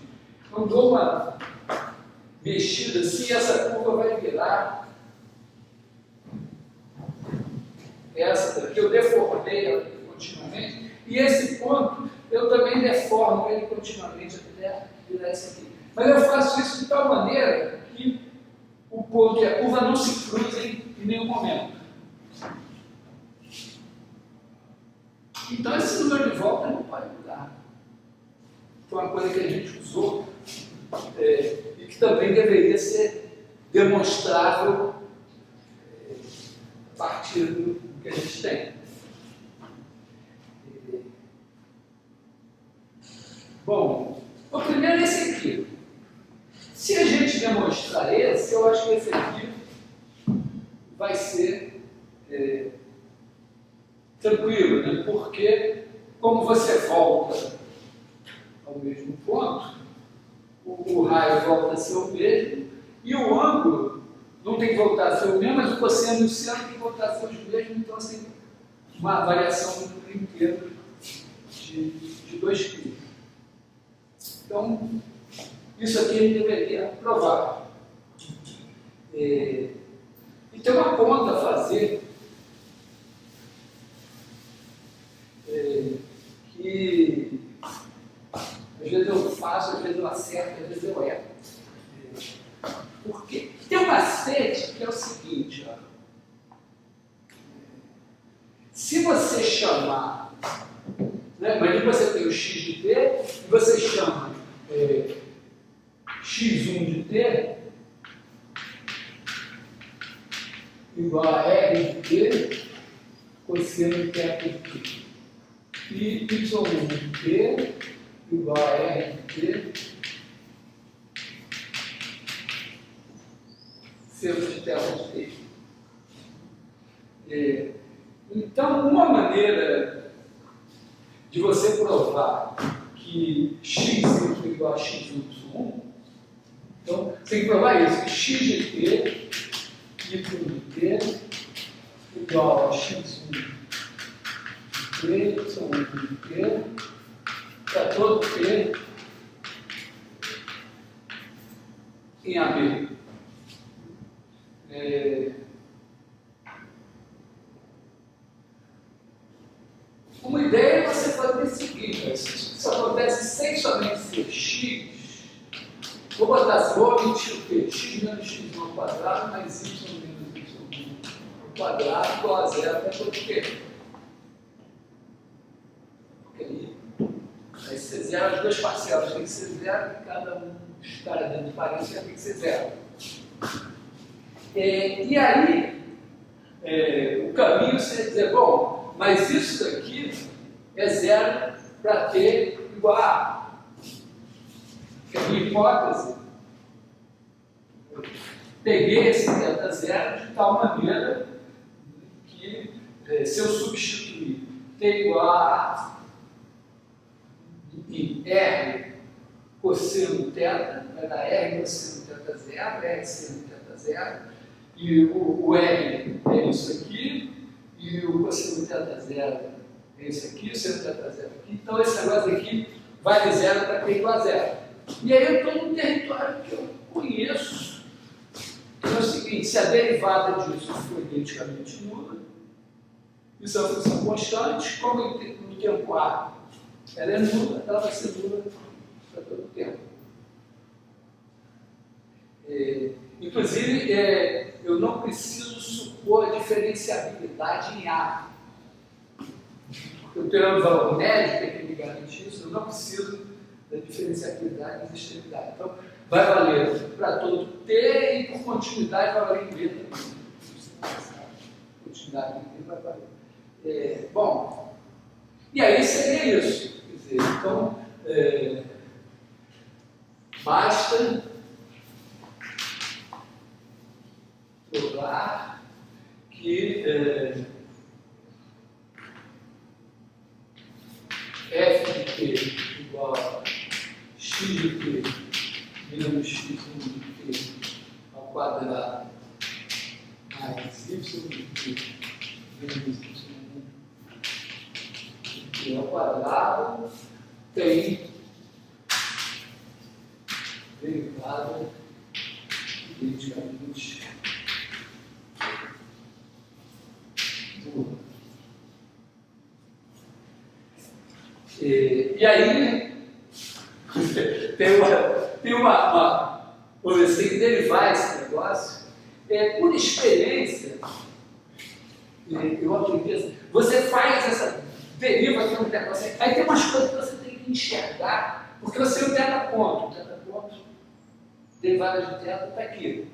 Speaker 1: Eu dou uma mexida assim e essa curva vai virar essa daqui, eu deformei ela continuamente, e esse ponto eu também deformo ele continuamente até virar esse aqui. Mas eu faço isso de tal maneira que o ponto e a curva não se cruzem em nenhum momento. Então esse número de volta não pode mudar. Foi uma coisa que a gente usou e que também deveria ser demonstrável a partir do que a gente tem. Bom, o primeiro é esse aqui. Se a gente demonstrar esse, eu acho que esse aqui vai ser tranquilo, né? Porque como você volta ao mesmo ponto, o raio volta a ser o mesmo e o ângulo não tem que voltar a ser o mesmo, mas o cosseno e o seno tem que voltar a ser os mesmos, então assim, uma variação no número inteiro de 2π. Então, isso aqui a gente deveria provar. E tem uma conta a fazer que às vezes eu faço, às vezes eu acerto, às vezes eu erro. Por quê? Tem um macete que é o seguinte, ó. Se você chamar, né, imagina que você tem o x de t e você chama x1 de t igual a r de t cosseno de θ de t. E y1 de t igual a r de t seno de θ de t. Então, uma maneira de você provar que x é igual a xy1, então, você tem que provar isso, que x de t, y de t, igual a x1 de t, y1 de t, para todo t em AB. Uma ideia é você fazer o seguinte, isso acontece sem somente ser x, vou botar assim, vou omitir o quê? X menos x ao quadrado mais y menos y ao quadrado igual a zero até todo t. Ok? Aí se ser zero, as duas parcelas têm que ser zero, e cada um estar dentro de parênteses tem que ser zero. E aí, o caminho seria dizer, bom, mas isso daqui é zero para t igual a A. Que é a minha hipótese. Peguei esse θ zero de tal maneira que, se eu substituir t igual a A em R cosseno θ, vai dar R cosseno θ zero, R seno θ zero, e o R é isso aqui, e o cosseno θ zero é isso aqui, o seno θ zero aqui. Então, esse negócio aqui vai de zero para t igual a zero. E aí eu estou num território que eu conheço. Então é o seguinte, se a derivada disso for identicamente nula, isso é uma função constante, como no tempo A ela é nula, ela vai ser nula para todo o tempo. Inclusive, eu não preciso supor diferenciabilidade em A. Porque eu tenho um valor médio que me garante isso, eu não preciso da diferenciabilidade e extremidade. Então, vai valer para todo T e por continuidade vai valer em B também. Continuidade em B vai valer. Bom, e aí seria isso. Quer dizer, então, basta provar que f de t igual a x de t menos x1 de t ao quadrado mais y de t menos y1 de t ao quadrado tem derivada identicamente nula. E aí tem uma você tem que derivar esse negócio. Por experiência, eu aprendi assim, você faz essa deriva aqui no negócio, aí tem umas coisas que você tem que enxergar, porque você tem o θ-ponto, derivada de θ está aqui.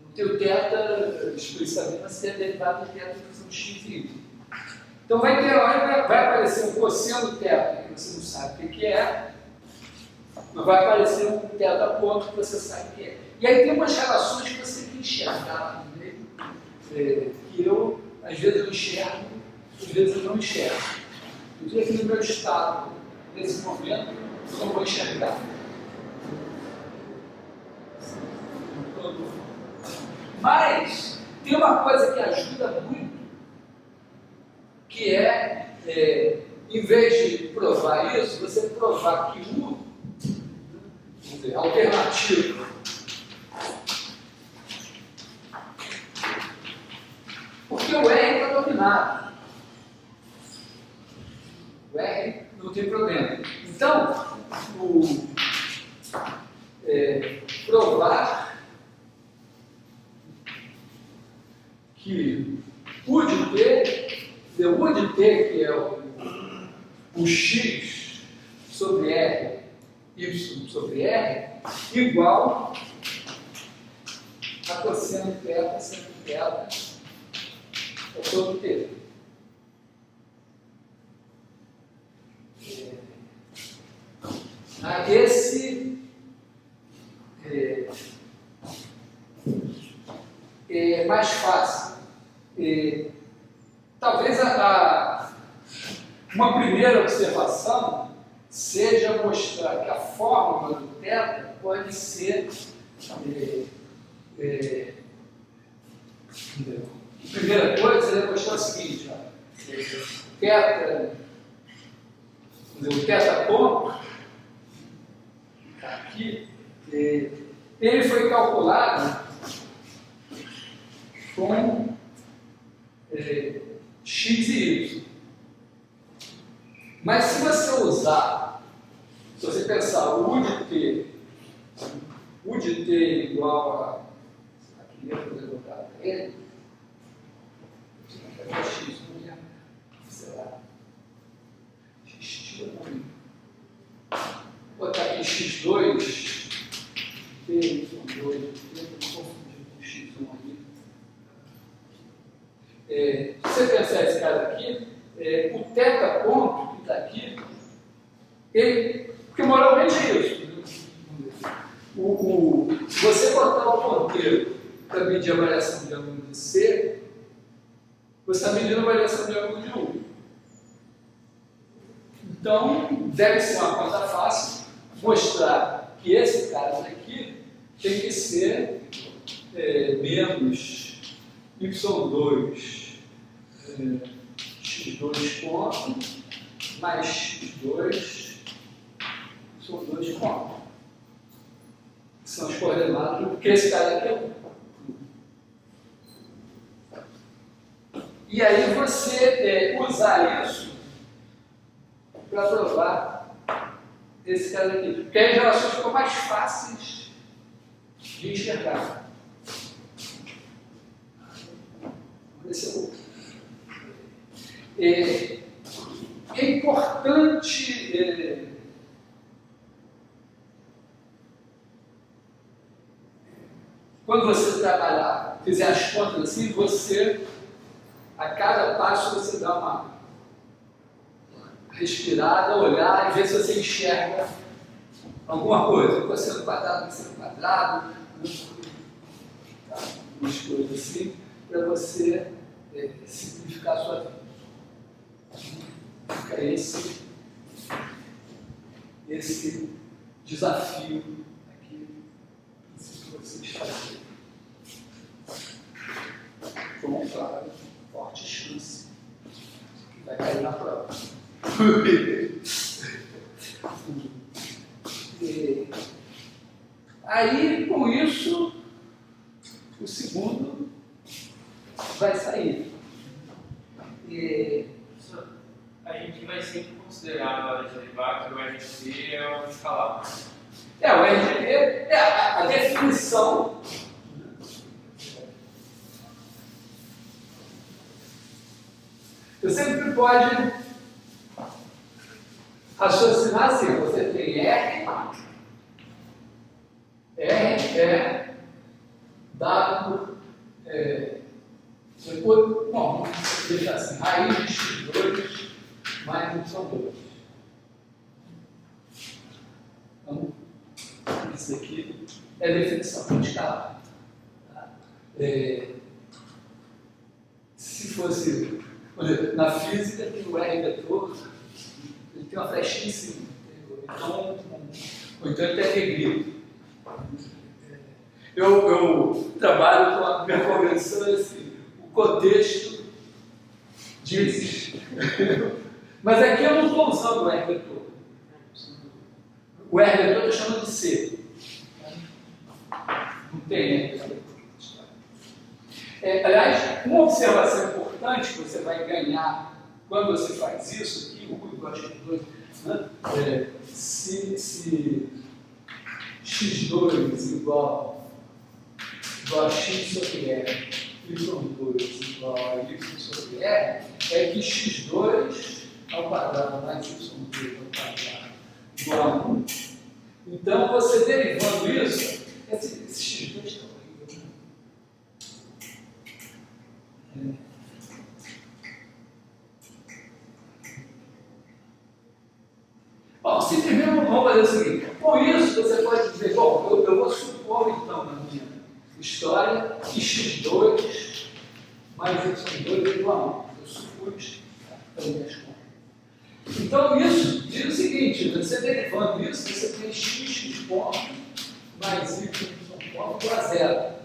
Speaker 1: No teu θ, explicitamente, você tem a derivada de θ de função de x e y. Então vai ter hora, vai aparecer um cosseno θ que você não sabe o que é, mas vai aparecer um θ ponto que você sabe o que é. E aí tem umas relações que você tem que enxergar no meio, que eu, às vezes, eu enxergo, às vezes eu não enxergo. Eu diria que no meu estado, nesse momento, eu não vou enxergar. Mas tem uma coisa que ajuda muito, que em vez de provar isso, você provar que o alternativo porque o R está dominado. O R não tem problema. Então, provar que U de T, que é o X sobre R y sobre r igual a cosseno θ seno θ sobre t. Esse é mais fácil. Talvez uma primeira observação seja mostrar que a fórmula do θ pode ser a primeira coisa é mostrar o seguinte, ó, o θ ponto aqui, ele foi calculado com x e y. Mas se você usar, se você pensar o U de t igual a, aqui eu vou poder botar para ele, x, sei lá, x, vou botar aqui x2, t, y2, vou confundir com x1 aqui. Se você pensar esse caso aqui, o θ ponto que está aqui, porque moralmente é isso. Se você botar o ponteiro para medir a variação de ângulo de C, você está medindo a variação de ângulo de U. Então, deve ser uma conta fácil mostrar que esse caso aqui tem que ser menos y2 x2 ponto mais x2 y2 ponto. Que são as coordenadas, porque esse caso aqui é 1. E aí você usar isso para provar esse caso aqui. Porque aí as relações ficam mais fáceis de enxergar. É importante quando você trabalhar, fizer as contas assim, você, a cada passo, você dá uma respirada, olhar e ver se você enxerga alguma coisa. Cosseno quadrado, cosseno quadrado, umas coisas assim, para você simplificar a sua vida. Fica esse desafio aqui para vocês fazerem. Com, claro, forte chance que vai cair na prova. Aí, com isso, o segundo vai sair.
Speaker 2: A gente vai sempre considerar na hora de derivar que o RGB é um escalar.
Speaker 1: O RGB é a definição. Você sempre pode raciocinar assim: você tem R é dado. Depois, bom, vamos deixar assim: raiz de x2 mais y2. Então, isso aqui é a definição de escalar. Tá? Se fosse, por exemplo, na física, tem o R vetor, ele tem uma flechinha em cima. Ou então ele tem negrito. Eu trabalho com a minha convenção assim: o contexto diz. Mas aqui eu não estou usando o R vetor. O R vetor eu estou chamando de C. Não tem R vetor. Aliás, uma observação importante que você vai ganhar quando você faz isso aqui, o eu acho que dois, né? Se x2 igual a x sobre r, y2 igual a y sobre r, é que x2 ao quadrado mais y2 ao quadrado igual a 1 Então, você derivando isso, esse x2 está horrível, né? Bom, simplesmente vamos fazer o seguinte. Com isso, você pode dizer, bom, eu vou supor, então, na minha história, que x2 mais y2 é igual a 1. Eu supus as minhas contas. Então, isso diz o seguinte, você derivando isso, você tem x ponto mais y ponto igual a 0.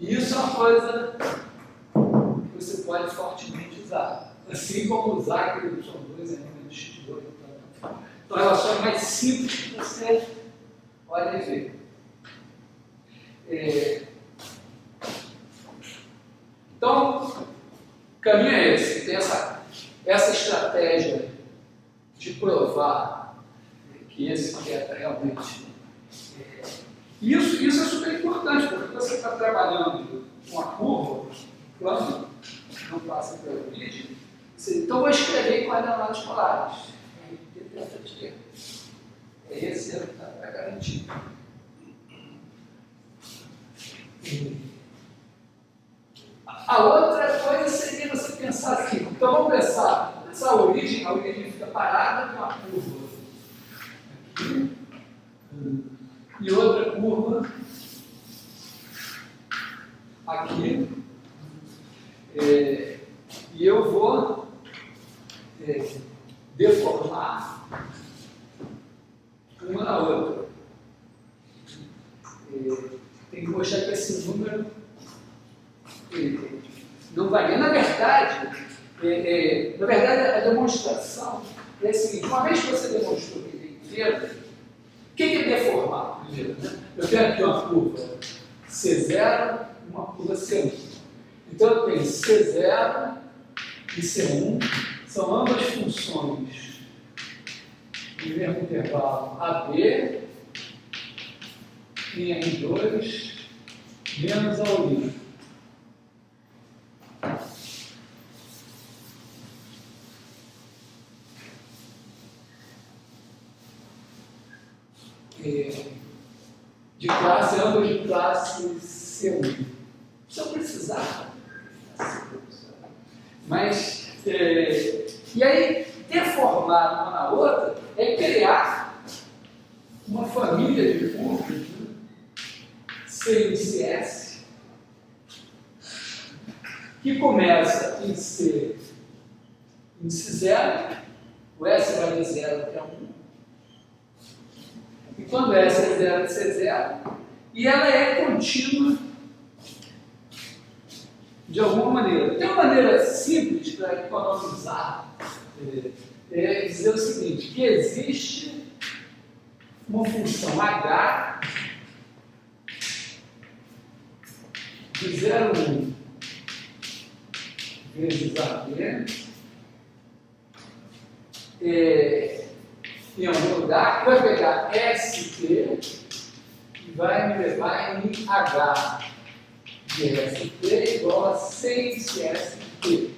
Speaker 1: E isso é uma coisa que você pode fortemente usar. Assim como usar que y2 é menos x2. Então, relações mais simples que você pode ver. Então, o caminho é esse. Tem essa estratégia de provar que esse objeto realmente... Isso é super importante, porque você está trabalhando com a curva, quando não passa pelo vídeo, então vou escrever em coordenadas polares. Esse é garantido. A outra coisa seria você pensar assim, então vamos pensar, essa origem, a origem fica parada com a curva aqui, e outra curva aqui, e eu vou deformar uma na outra. Tem que mostrar que esse número não varia. Na verdade, a demonstração é a seguinte: uma vez que você demonstrou que ele é inteiro, o que é deformar? Primeiro, né? Eu tenho aqui uma curva C0 e uma curva C1. Então eu tenho C0 e C1, são ambas funções no mesmo intervalo AB em R2 menos a origem. De classe, ambas de classe C1. Se eu precisar, mas, e aí, deformar uma na outra é criar uma família de curvas, C e CS, que começa em C, índice 0, o S vai de 0 até 1, e quando S é 0, S é 0, e ela é contínua de alguma maneira. Tem uma maneira simples para economizar, é dizer o seguinte, que existe uma função H de 0,1 vezes AB em algum lugar, que vai pegar ST e vai me levar em H de ST igual a 6ST.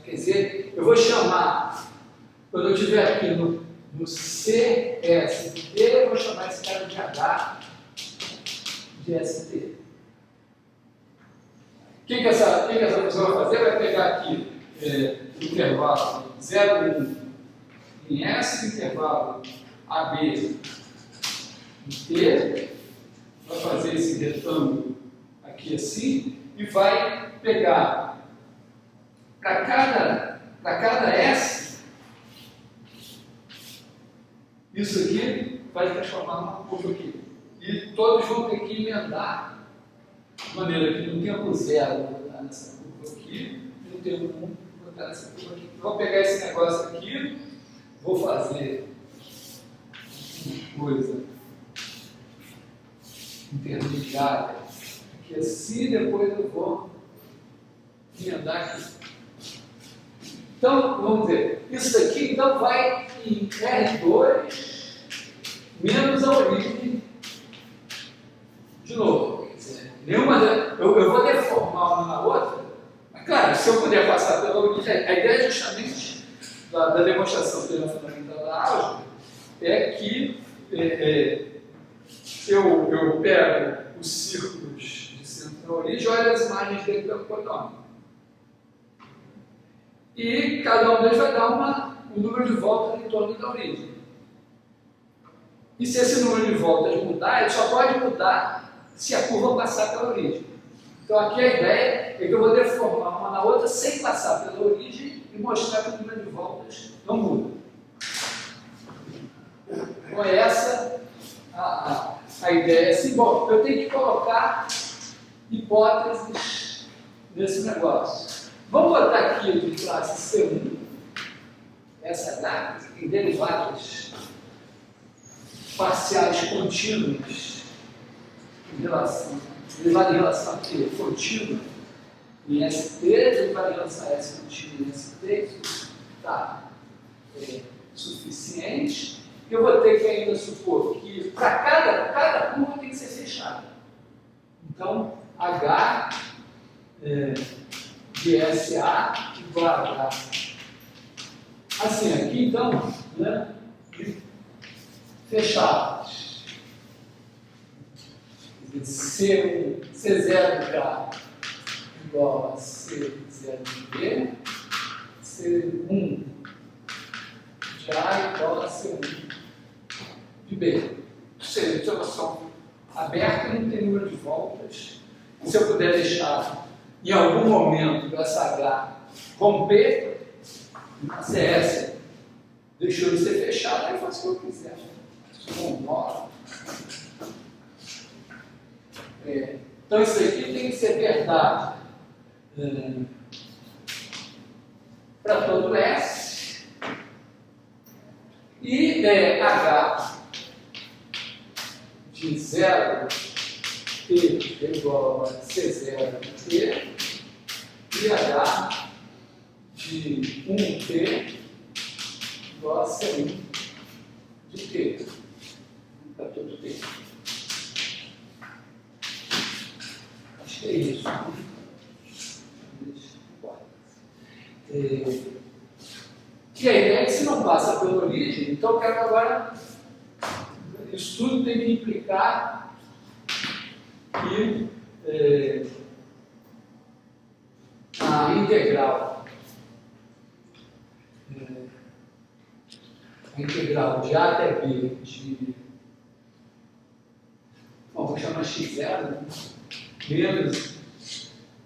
Speaker 1: Quer dizer, eu vou chamar, quando eu estiver aqui no CST, eu vou chamar esse cara de H de ST. O que essa pessoa vai fazer? Vai pegar aqui o intervalo 0,1 em S, intervalo AB em T, vai fazer esse retângulo aqui assim, e vai pegar para cada S, isso aqui vai transformar numa curva aqui. E todos vão ter que emendar, de maneira que no tempo 0 vou botar nessa curva aqui, e no tempo 1 vou botar nessa curva aqui. Vou pegar esse negócio aqui, vou fazer uma coisa intermediária aqui assim, depois eu vou emendar aqui. Então, vamos ver, isso daqui então vai em R2 menos a origem de novo. Quer dizer, eu vou deformar uma na outra, mas claro, se eu puder passar pela origem, a ideia é justamente da demonstração de teoria fundamental da álgebra é que eu pego os círculos de centro da origem e olho as imagens dele pelo polínômio. E cada um deles vai dar um número de voltas em torno da origem. E se esse número de voltas mudar, ele só pode mudar se a curva passar pela origem. Então aqui a ideia é que eu vou deformar uma na outra sem passar pela origem e mostrar que o número de voltas não muda. Então é essa a ideia. Assim, bom, eu tenho que colocar hipóteses nesse negócio. Vamos botar aqui de classe C1, essa data, em derivadas parciais contínuas em relação a T contínua em ST, derivada em relação a S contínua em ST, isso está suficiente. Eu vou ter que ainda supor que para cada curva tem que ser fechada. Então, H de SA igual a H. Assim, aqui então, né, fechados. C0 de A igual a C0 de B, C1 de A igual a C1 de B. Ou seja, observação aberta não tem número de voltas. E se eu puder deixar em algum momento essa H romper, a CS deixou de ser fechada, eu faço o que eu quiser. Com nó. Então isso aqui tem que ser verdade para todo S e H de 0 T igual a C0 de T e H de 1T igual a C1 de T para todo T. Acho que é isso. E a ideia é que se não passa pela origem, então eu quero agora. Isso tudo tem que implicar que a integral de A até B de. Bom, vou chamar x0, né? Menos.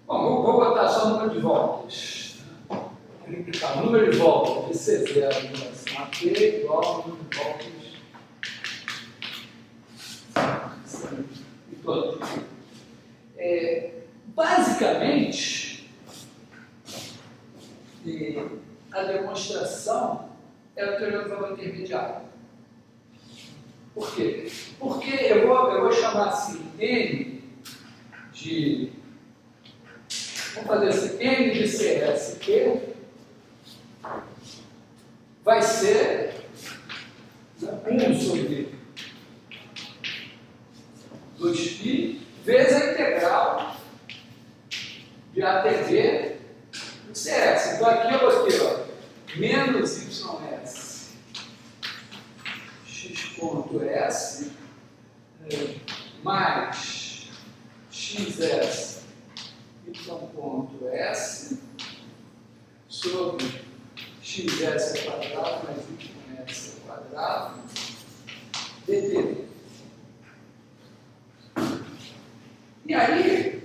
Speaker 1: Bom, vou botar só o número de voltas. Vou implicar o número de voltas de C0 em relação a T igual ao número de voltas de todo. Basicamente, a demonstração é o teorema do valor intermediário. Por quê? Porque eu vou chamar assim N de. Vamos fazer assim, N de CSQ vai ser 1 sobre 2π vezes a integral de A até B do CS. Então aqui eu vou ter menos YS x ponto S mais XS y ponto S sobre XS ao quadrado mais YS ao quadrado dt. E aí,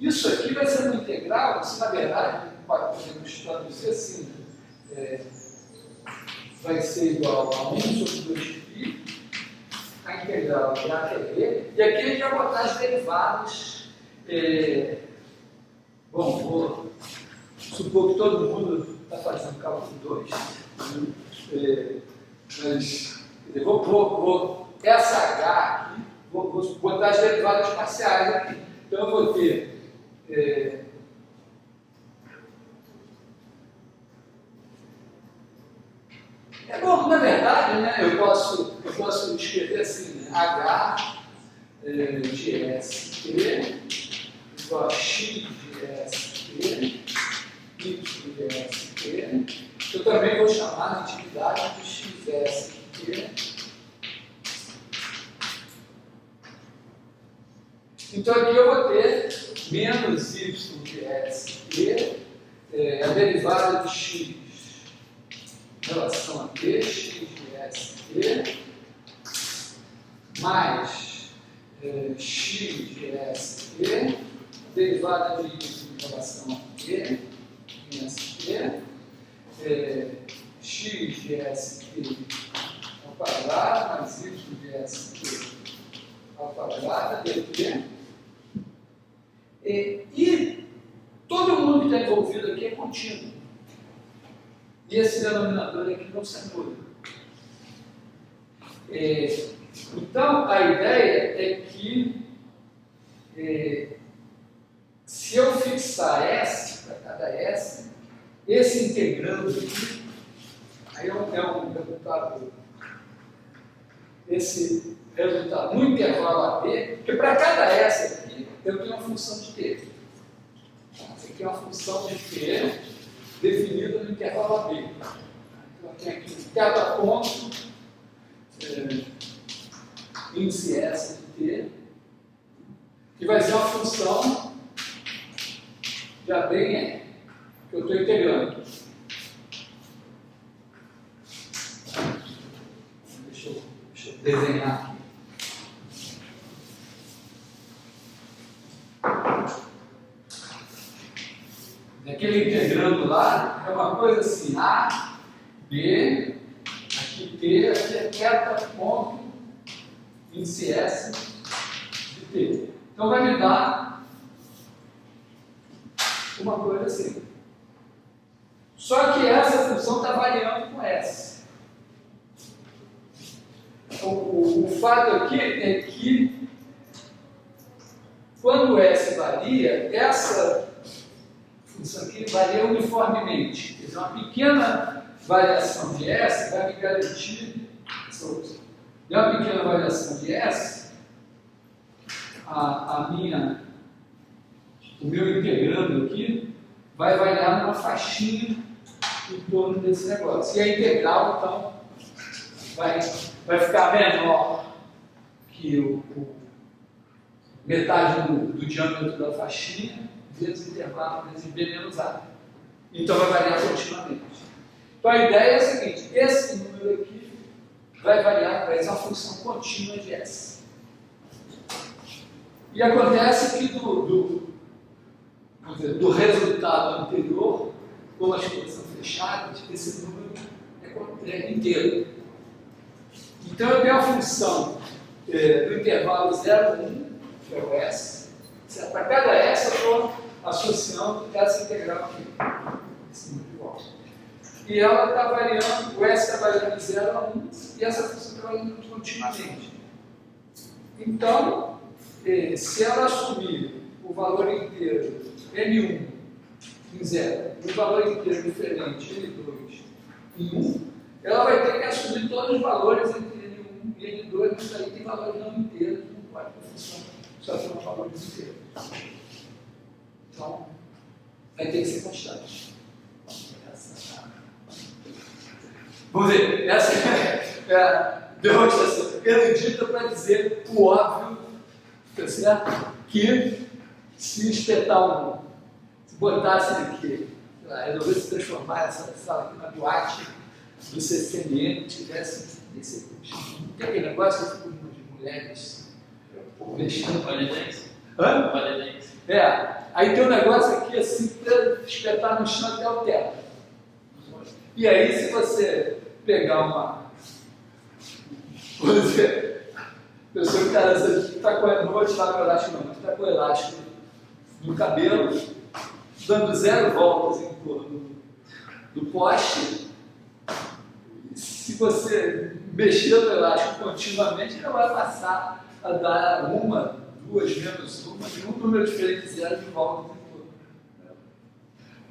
Speaker 1: isso aqui vai ser uma integral, isso na verdade podemos traduzir assim, vai ser igual a 1 sobre 2π, a integral de A até B, e aqui a gente vai botar as derivadas. Bom, vou supor que todo mundo está fazendo cálculo 2, mas essa H aqui, vou botar as derivadas parciais aqui. Então eu vou ter bom, na verdade, né, eu posso escrever assim, né, H de ST igual a X de ST, Y de ST ST. Eu também vou chamar na atividade de XST. Então aqui eu vou ter menos y de ST, a derivada de x em relação a t, x de ST, mais x de ST, a derivada de y em relação a t em ST, x de ST ao quadrado mais y de ST ao quadrado dt. E todo mundo que está envolvido aqui é contínuo. E esse denominador aqui não se muda. Então, a ideia é que se eu fixar S para cada S, esse integrando aqui, aí é um resultado, esse resultado no intervalo AB, porque para cada S aqui, eu tenho uma função de T. Essa aqui é uma função de T definida no intervalo AB. Então, eu tenho aqui cada ponto, índice S de T, que vai ser uma função de AB em E, que eu estou integrando. Deixa eu desenhar aqui. Aquele integrando lá é uma coisa assim, A, B, aqui T, aqui é cada ponto índice S de T. Então vai me dar uma coisa assim. Só que essa função está variando com S. O fato aqui é que quando S varia, essa função aqui varia uniformemente. Quer dizer, uma pequena variação de S vai me garantir. E uma pequena variação de S, o meu integrando aqui vai variar numa faixinha em torno desse negócio. E a integral, então, vai ficar menor que metade do diâmetro da faixinha, vezes intervalo, vezes B menos A. Então vai variar continuamente. Então a ideia é a seguinte: esse número aqui vai variar, vai ser uma função contínua de S. E acontece que do resultado anterior, como as coisas são fechadas, esse número é inteiro. Então eu tenho a função do intervalo 0, 1, que é o S. Para cada S eu estou associando essa integral aqui. Esse número de volta. E ela está variando, o S está variando de 0 a 1 e essa função está variando continuamente. Então, se ela assumir o valor inteiro N1 em 0 e o valor inteiro diferente N2 em 1, ela vai ter que assumir todos os valores entre N1 e N2, mas aí tem valores não inteiros, não pode ter função, só tem valores inteiros. Então, vai ter que ser constante. Vamos ver, essa é a demonstração erudita para dizer o óbvio, tá certo? Que se espetar se botasse aqui, resolvesse se transformar essa sala aqui na boate do CCNN, tivesse esse tem aquele negócio que fica de mulheres mexendo.
Speaker 2: Validência?
Speaker 1: Hã?
Speaker 2: Validência.
Speaker 1: Aí tem um negócio aqui assim, para espetar no chão até o teto. E aí, se você pegar vou dizer, a pessoa que está com, não vou tirar o elástico não, mas está com o elástico no cabelo, dando 0 voltas em torno do poste, se você mexer no elástico continuamente, ele vai passar a dar 1, 2, menos 1, de um número diferente de 0 de voltas em torno.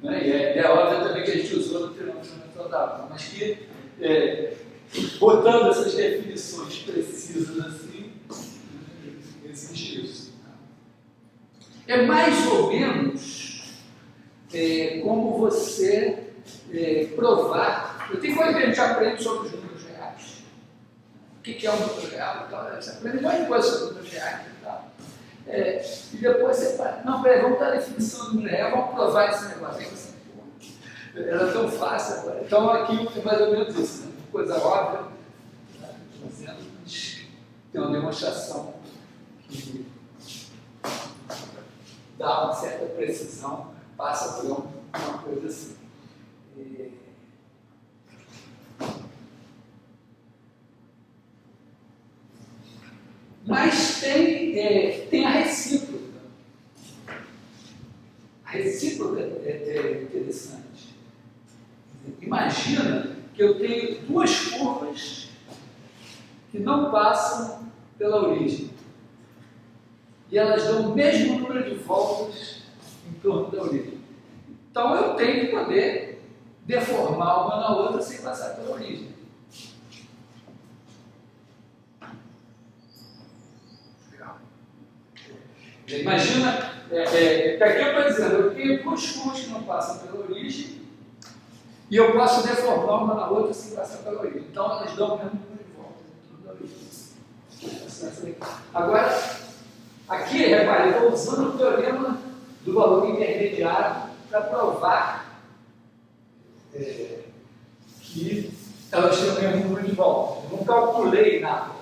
Speaker 1: Né? E é óbvio também que a gente usou no fenômeno da mas que botando essas definições precisas assim, existe isso. É mais ou menos como você provar. Tem coisa que a gente aprende sobre os números reais. O que é um número real? Então, você aprende um monte de coisa sobre números reais e tal. E depois você fala, não, peraí, vamos dar a definição do número real, vamos provar esse negócio. Aí você, pô, era tão fácil agora. Então aqui é mais ou menos isso, né? Coisa óbvia, fazendo, tem uma demonstração que dá uma certa precisão, passa por uma coisa assim. Mas tem a recíproca. A recíproca é interessante. Imagina que eu tenho duas curvas que não passam pela origem. E elas dão o mesmo número de voltas em torno da origem. Então eu tenho que poder deformar uma na outra sem passar pela origem. Imagina, que aqui eu estou dizendo, eu tenho duas curvas que não passam pela origem e eu posso deformar uma na outra sem passar pela origem. Então elas dão o mesmo número de voltas em torno da origem. Agora, aqui, repare, eu estou usando o teorema do valor intermediário para provar que elas têm o mesmo número de voltas. Eu não calculei nada.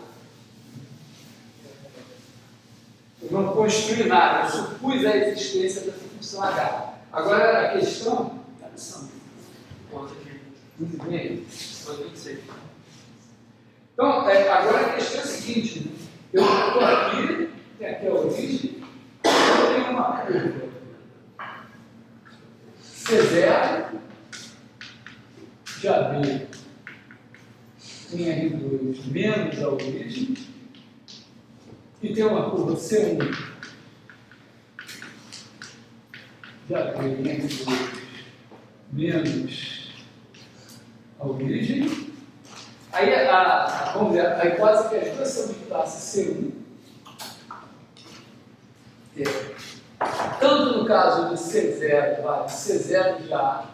Speaker 1: Eu não construí nada, eu supus a existência dessa função H. Agora a questão. Muito bem. Então, agora a questão é a seguinte: né? Eu estou aqui, tem aqui a origem, eu tenho uma curva C0 de AB em R2 menos a origem. E tem uma curva C1 de AB em R2 menos a origem. Aí, vamos ver, a hipótese que as duas são de classe C1. Tanto no caso de C0, vale C0 de A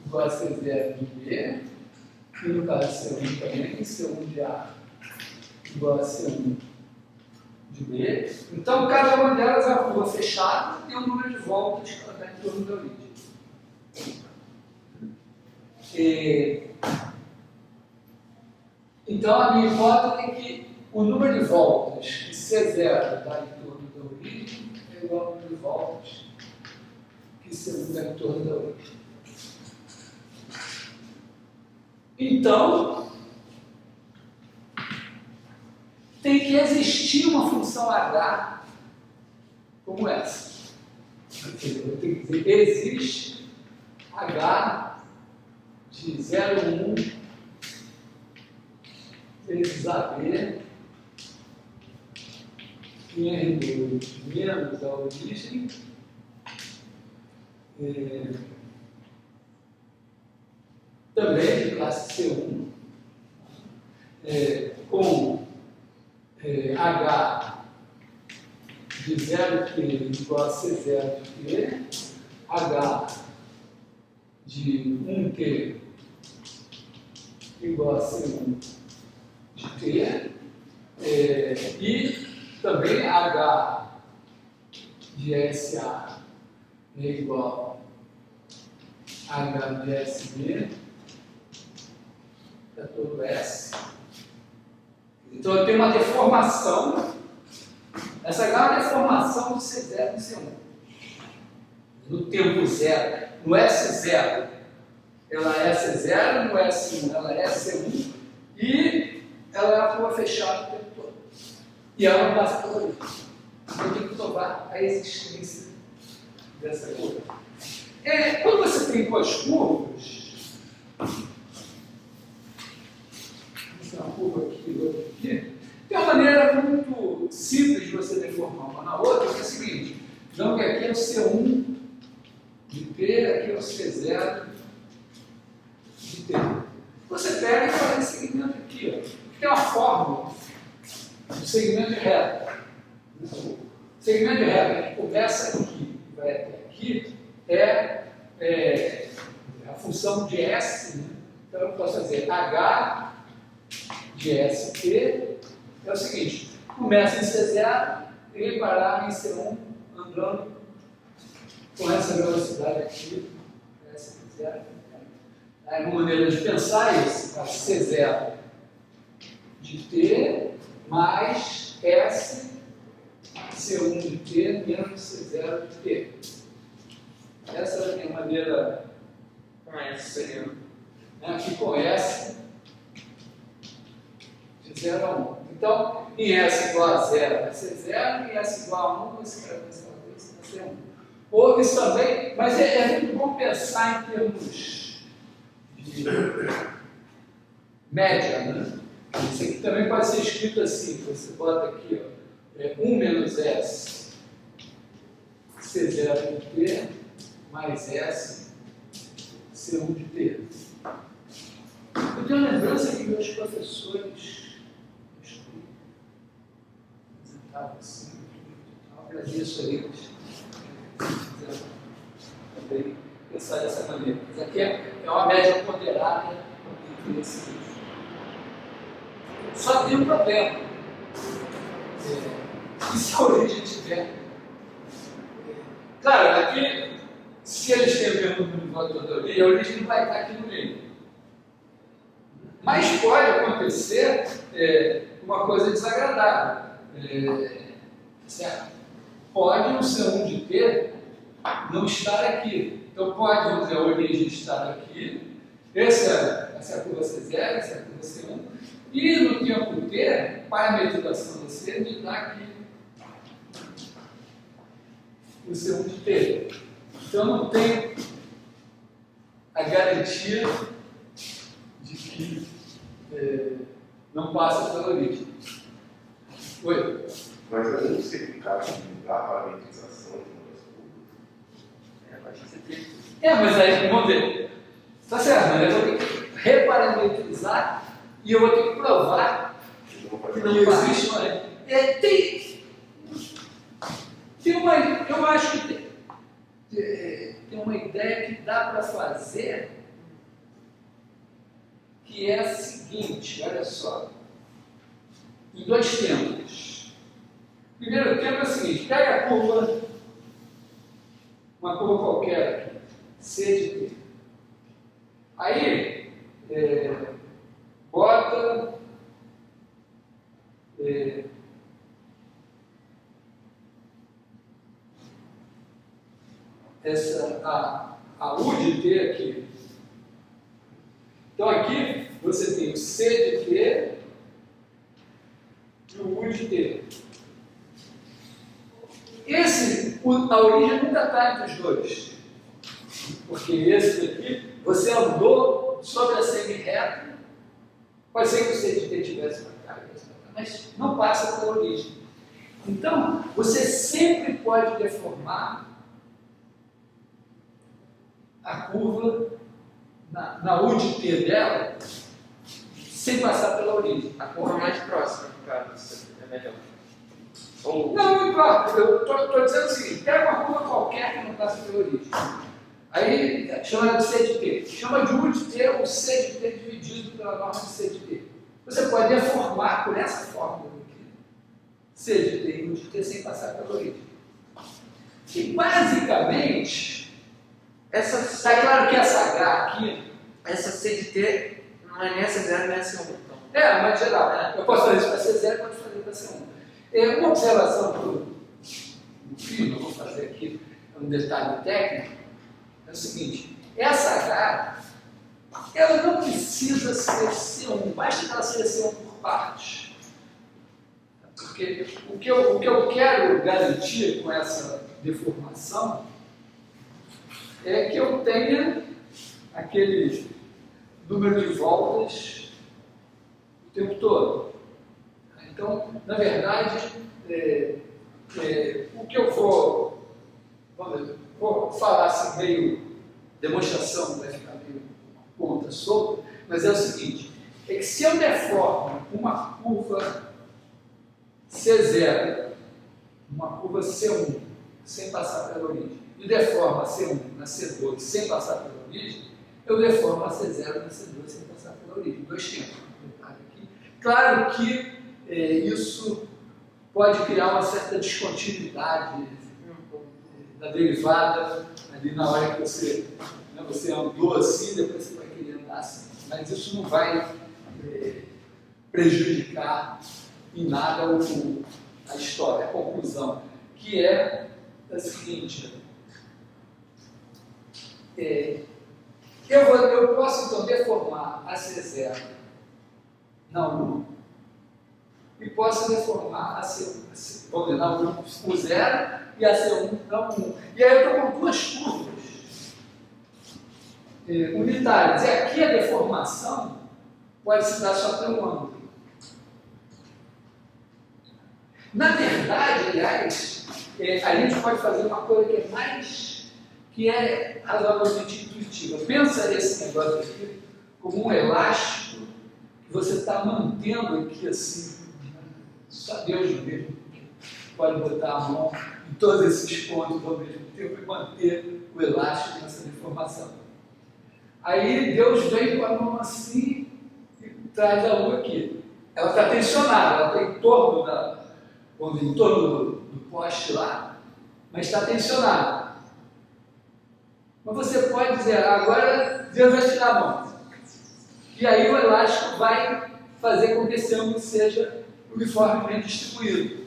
Speaker 1: igual a C0 de B, e no caso de C1 também, C1 de A igual a C1 de B. Então, cada uma delas é uma curva fechada e o número de voltas que ela está em torno da origem. Então, a minha hipótese é que o número de voltas que C0 está em torno da origem é igual ao número de voltas que C1 está em torno da origem. Então, tem que existir uma função H como essa. Eu tenho que dizer, existe H de 0,1 vezes AB em R2 menos a origem também de classe C1 com H de 0Q igual a C0 de Q, H de 1Q igual a C1 de T, e também H de SA é igual a H de SB, é todo S. Então eu tenho uma deformação, essa H é uma deformação de C0 em C1. No tempo zero, no S0, ela é C0, no S1 ela é C1, e ela é uma curva fechada o tempo todo. E ela não passa pela origem. Eu tenho que provar a existência dessa curva. Quando você tem duas curvas, uma curva aqui e outra aqui, tem uma maneira muito simples de você deformar uma na outra, que é a seguinte: então que aqui é o C1 de T, aqui é o C0 de T. Você pega e faz esse segmento aqui, ó. Tem uma fórmula do segmento de reta. O segmento de reta que começa aqui e vai até aqui é a função de S, né? Então eu posso fazer H de ST é o seguinte, começa em C0 e vai parar em C1 andando com essa velocidade aqui, S0. Aí uma maneira de pensar é isso, C0 de T mais S C1 de T menos C0 de T. Essa é a minha maneira.
Speaker 3: Com S seria.
Speaker 1: Aqui com S de 0 a 1. Então, em S igual a 0 vai ser 0, e S igual a 1 vai ser 1. Houve isso também, mas é muito bom pensar em termos de média, né? Isso aqui também pode ser escrito assim, você bota aqui, ó, 1 menos S C0 de T mais S C1 de T. Eu tenho uma lembrança que meus professores apresentavam assim, eu agradeço a eles também pensar dessa maneira. Mas aqui é uma média ponderada entre esses dois. Só tem um problema. E se a origem tiver? Claro, aqui, se eles têm o mesmo número de volta da origem, a origem não vai estar aqui no meio. Mas pode acontecer uma coisa desagradável. Certo? Pode um C1 de T não estar aqui. Então pode, vamos dizer, a origem estar aqui. Essa é a curva C0, essa é a curva C1. E no tempo T, parametrização da C me dá aqui o C1 de T. Então eu não tenho a garantia de que não passa pela origem. Oi?
Speaker 4: Mas é um significado de mudar a parametrização de uma das curvas.
Speaker 1: Mas aí, vamos ver. Tá certo, mas eu vou ter que reparametrizar e eu vou ter que provar que não existe uma. Tem uma. Eu acho que tem uma ideia que dá para fazer, que é a seguinte, olha só. Em dois tempos. Primeiro tempo é o seguinte, pega a curva, uma curva qualquer aqui, C de T. Aí, bota a U de T aqui. Então aqui você tem o C de T e o U de T. A origem nunca está entre os dois. Porque esse daqui, você andou sobre a semi-reta, pode ser que o C de T tivesse para cá, mas não passa pela origem. Então, você sempre pode deformar a curva na U de T dela sem passar pela origem.
Speaker 3: A curva mais próxima, no caso, é melhor.
Speaker 1: Não importa, eu estou dizendo o seguinte, pega uma curva qualquer que não passa pela origem. Aí chama de C de T. Chama de U de T o C de T dividido pela norma de C de T. Você pode deformar por essa fórmula aqui, C de T e U de T sem passar pela origem. E basicamente, está claro que essa H aqui,
Speaker 3: essa C de T não é nem essa 0 nem essa 1. Então.
Speaker 1: mas geral, eu posso fazer isso para C0, pode fazer para C1. Uma observação para o filho, eu vou fazer aqui um detalhe técnico, é o seguinte, essa H, ela não precisa ser C1, basta que ela seja C1 por partes. Porque o que eu quero garantir com essa deformação é que eu tenha aquele número de voltas o tempo todo. Então, na verdade, o que eu vou falar assim, meio demonstração, vai ficar meio ponta solta, mas é o seguinte, é que se eu deformo uma curva C0, uma curva C1, sem passar pela origem, e deformo a C1 na C2 sem passar pela origem, eu deformo a C0 e a C2 sem passar pela origem. Dois tempos. Aqui. Claro que isso pode criar uma certa descontinuidade da derivada ali na hora que você andou assim, depois você vai querer andar assim. Mas isso não vai prejudicar em nada a história, a conclusão, que é a seguinte: eu posso então deformar a C0 na 1 e posso deformar a C1, vamos dizer, na 1 o 0 e a C1 na 1. E aí eu estou com duas curvas unitárias. E aqui a deformação pode se dar só pelo ângulo. Na verdade, aliás, a gente pode fazer uma coisa que é razoavelmente intuitiva. Pensa esse negócio aqui como um elástico que você está mantendo aqui assim. Só Deus mesmo pode botar a mão em todos esses pontos ao mesmo tempo e manter o elástico nessa deformação. Aí Deus vem com a mão assim e traz a lua aqui. Ela está tensionada, ela está em torno do poste lá, mas está tensionada. Mas você pode dizer, agora Deus vai tirar a mão. E aí o elástico vai fazer com que esse ângulo seja uniformemente distribuído.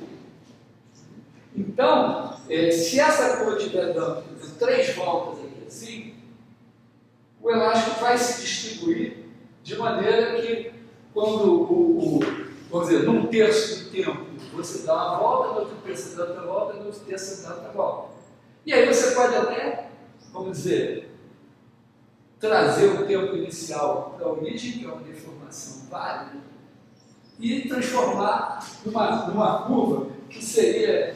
Speaker 1: Então, se essa curva estiver dando 3 voltas aqui assim, o elástico vai se distribuir de maneira que quando vamos dizer, num terço do tempo você dá uma volta, no outro terço você dá outra volta, no outro terço você dá outra volta. E aí você pode até, vamos dizer, trazer o tempo inicial para a origem, que é uma deformação válida, e transformar numa curva que seria,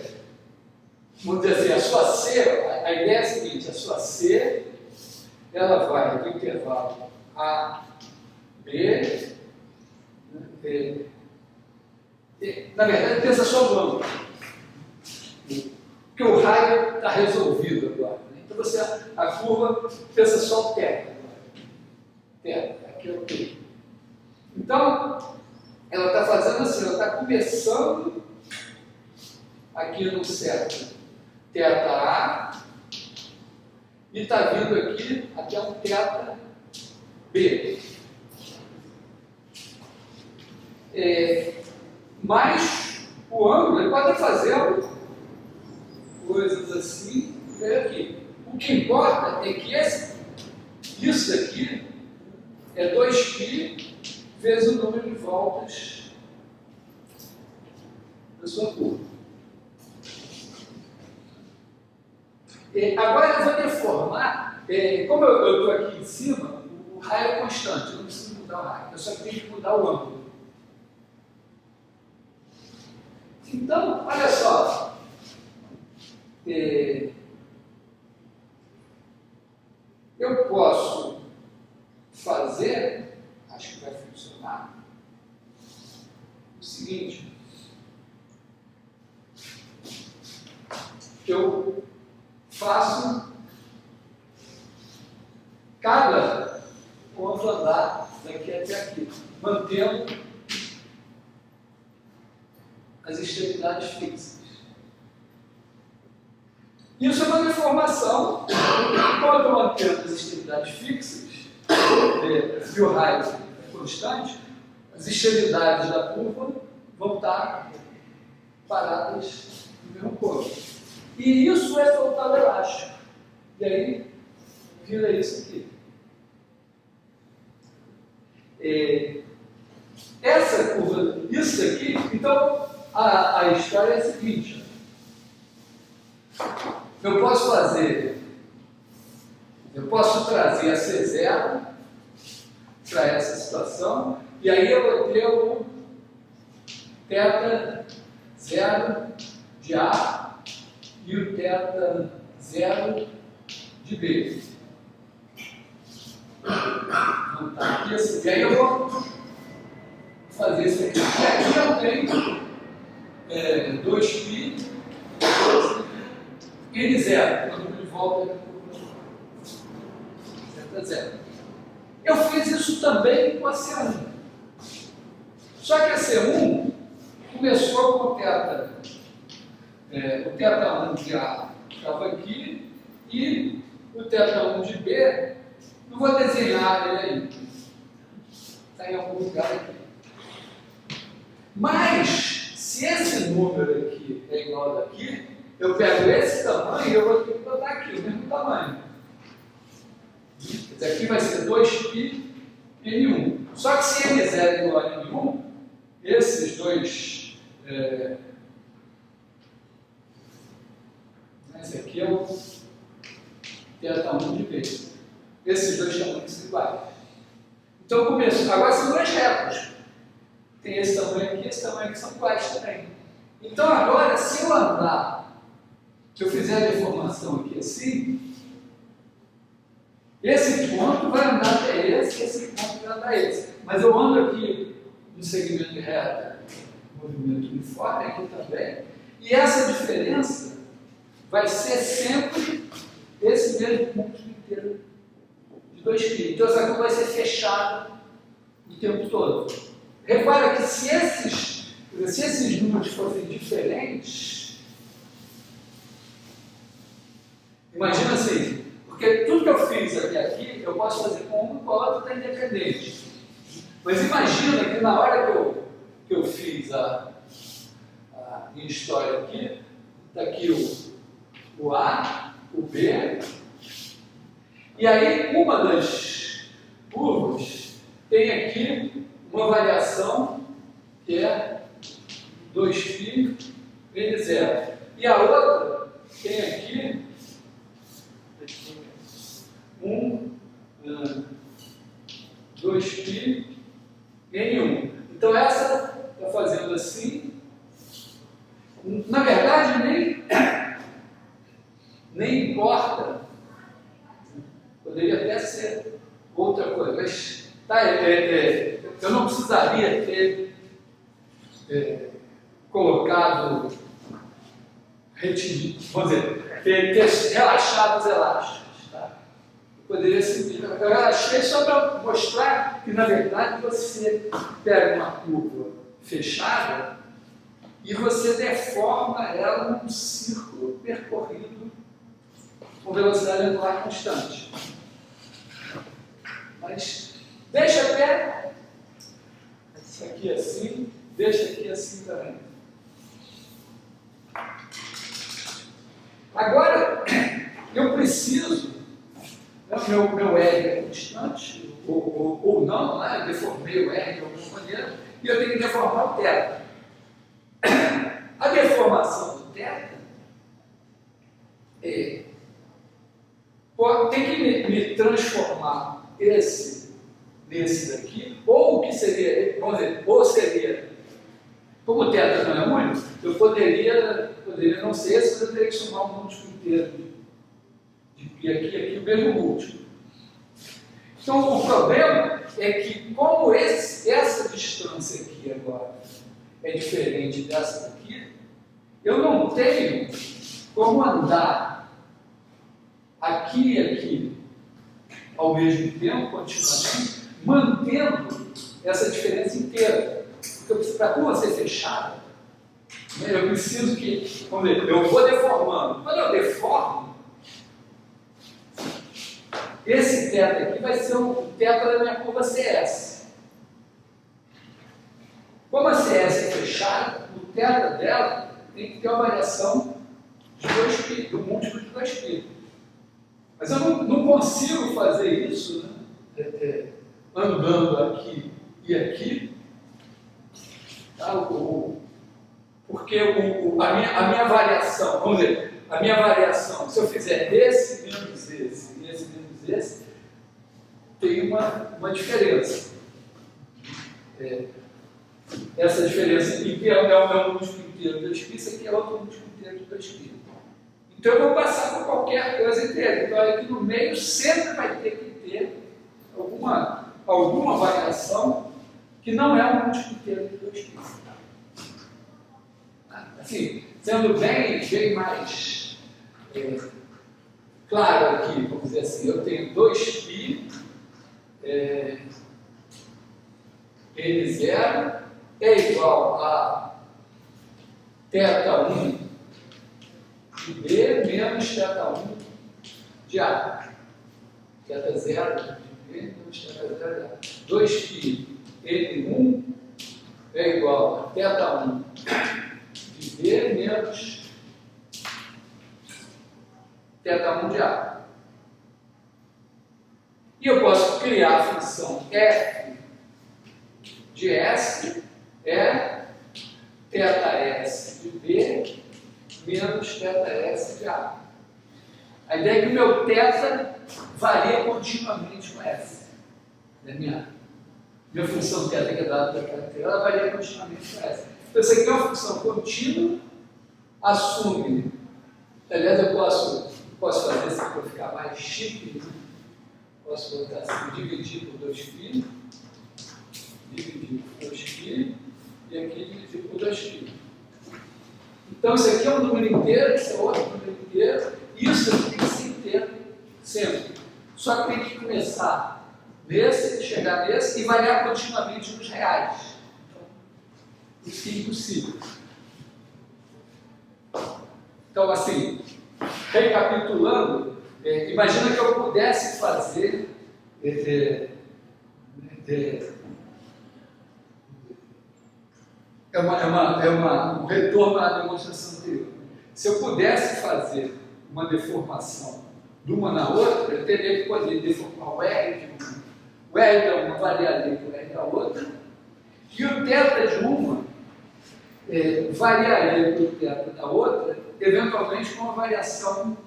Speaker 1: vamos dizer assim, a sua C, a ideia é a seguinte: a sua C, ela vai do intervalo A, B, na verdade, pensa só no ângulo, porque o raio está resolvido agora. Né? Então, a curva, pensa só o θ agora. θ, aqui é o T. Então, ela está fazendo assim, ela está começando aqui no certo θA e está vindo aqui até um θB. Mas o ângulo, ele pode fazer coisas assim, ver aqui. O que importa é que isso aqui é 2π vezes o número de voltas da sua curva. Agora eu vou deformar, como eu estou aqui em cima, o raio é constante, eu não preciso mudar o raio, eu só tenho que mudar o ângulo. Então, olha só, eu posso fazer, acho que vai funcionar, o seguinte: eu faço cada ponto andar daqui até aqui, mantendo as extremidades fixas. Isso é uma deformação. Enquanto eu mantendo as extremidades fixas, e o raio é constante, as extremidades da curva vão estar paradas no mesmo ponto. E isso é soltar o elástico. E aí, vira isso aqui. Essa curva, isso aqui, então, a história é a seguinte: eu posso trazer a C0 para essa situação, e aí eu vou ter o θ0 de A e o θ0 de B. Então, tá aqui assim, e aí eu vou fazer isso aqui. E aqui eu tenho 2π N0, o número de volta é 0. Eu fiz isso também com a C1. Só que a C1 começou com o θ. O θ1 de A estava aqui e o θ1 de B, não vou desenhar ele aí. Está em algum lugar aqui. Mas, se esse número aqui é igual daqui, eu pego esse tamanho e eu vou ter que botar aqui o mesmo tamanho. Esse aqui vai ser 2π N1. Só que se N0 é igual a N1, esses dois... esse aqui é o θ1 de B. Esses dois tamanhos são iguais. Então, começo. Agora são dois retos. Tem esse tamanho aqui e esse tamanho aqui são iguais também. Então, agora, se eu andar, se eu fizer a deformação aqui assim, esse ponto vai andar até esse ponto vai andar a esse. Mas eu ando aqui no segmento de reta, movimento uniforme, aqui também, e essa diferença vai ser sempre esse mesmo múltiplo inteiro de 2π. Então, essa curva vai ser fechada o tempo todo. Repara que se esses números fossem diferentes, imagina assim, porque tudo que eu fiz até aqui, eu posso fazer com uma e com a outra, está independente. Mas imagina que na hora que eu fiz a minha história aqui, está aqui o A, o B, e aí uma das curvas tem aqui uma variação que é 2π N0. E a outra tem aqui 2π N1. Então essa está fazendo assim. Na verdade, nem importa. Poderia até ser outra coisa, mas eu não precisaria ter colocado, vamos dizer, ter relaxado os elásticos. Tá? Poderia ser. Eu relaxei só para mostrar que, na verdade, você pega uma curva fechada e você deforma ela num círculo percorrido com velocidade angular constante. Mas deixa até aqui assim, deixa aqui assim também. Agora, eu preciso, meu R é constante, ou não, né? Eu deformei o R de alguma maneira, e eu tenho que deformar o θ. A deformação do θ tem que me transformar esse nesse daqui, ou o que seria, vamos dizer, ou seria, como o θ não é único, eu poderia não ser esse, mas eu teria que somar um múltiplo inteiro de aqui o mesmo múltiplo. Então o problema é que, como essa distância aqui agora é diferente dessa daqui, eu não tenho como andar aqui e aqui ao mesmo tempo, continuamente, mantendo essa diferença inteira. Porque para a curva ser fechada, eu preciso que, vamos ver, eu vou deformando. Quando eu deformo, esse θ aqui vai ser o θ da minha curva CS. Como a CS é fechada, o θ dela tem que ter uma variação de 2π, do múltiplo de 2π. Mas eu não consigo fazer isso, né? Andando aqui e aqui, tá? Porque a minha variação, vamos dizer, a minha variação, se eu fizer esse menos esse e esse menos esse, tem uma diferença. Essa diferença aqui que é um múltiplo inteiro de 2π, isso aqui é outro múltiplo inteiro de 2π. Então eu vou passar por qualquer coisa inteira. Então aqui no meio sempre vai ter que ter alguma variação que não é um múltiplo inteiro de 2π. Assim, sendo bem mais claro aqui, vamos dizer assim, eu tenho 2π N0 é igual a θ1 de B menos θ1 de A. θ0 de B menos θ0 de A. 2π N1 é igual a θ1 de B menos θ1 de A. E eu posso criar a função f de S é θS de B menos θS de A. A ideia é que o meu θ varia continuamente com S. Minha função θ que é dada daquela integrada, ela varia continuamente com S. Então, isso aqui é uma função contínua, assume. Aliás, eu posso fazer isso para ficar mais chique. Posso botar assim, dividir por 2π, dividir por 2π, e aqui dividir por 2π. Então, isso aqui é um número inteiro, isso é outro número inteiro, isso aqui tem que ser inteiro, sempre. Só que tem que começar nesse, chegar nesse e variar continuamente nos reais. Isso é impossível. Então, assim, recapitulando, imagina que eu pudesse fazer um retorno à demonstração anterior. Se eu pudesse fazer uma deformação de uma na outra, eu teria que poder deformar o R de uma. O R de uma variaria com o R da outra, e o θ de uma variaria com o θ da outra, eventualmente com uma variação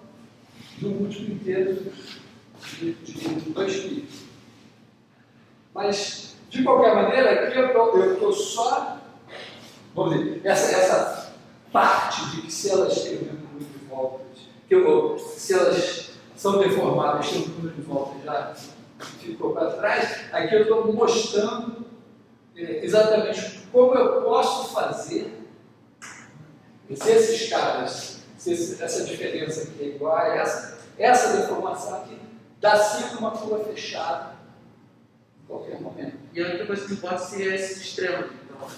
Speaker 1: do múltiplo inteiro de 2π. Mas, de qualquer maneira, aqui eu estou só, vamos dizer, essa parte de que se elas têm o mesmo número de voltas, se elas são deformadas, têm o número de voltas já ficou para trás, aqui eu estou mostrando exatamente como eu posso fazer se esses caras, se essa diferença aqui é igual a essa deformação aqui dá sempre uma curva fechada em qualquer momento.
Speaker 3: E a única coisa que importa seria esses extremos, então.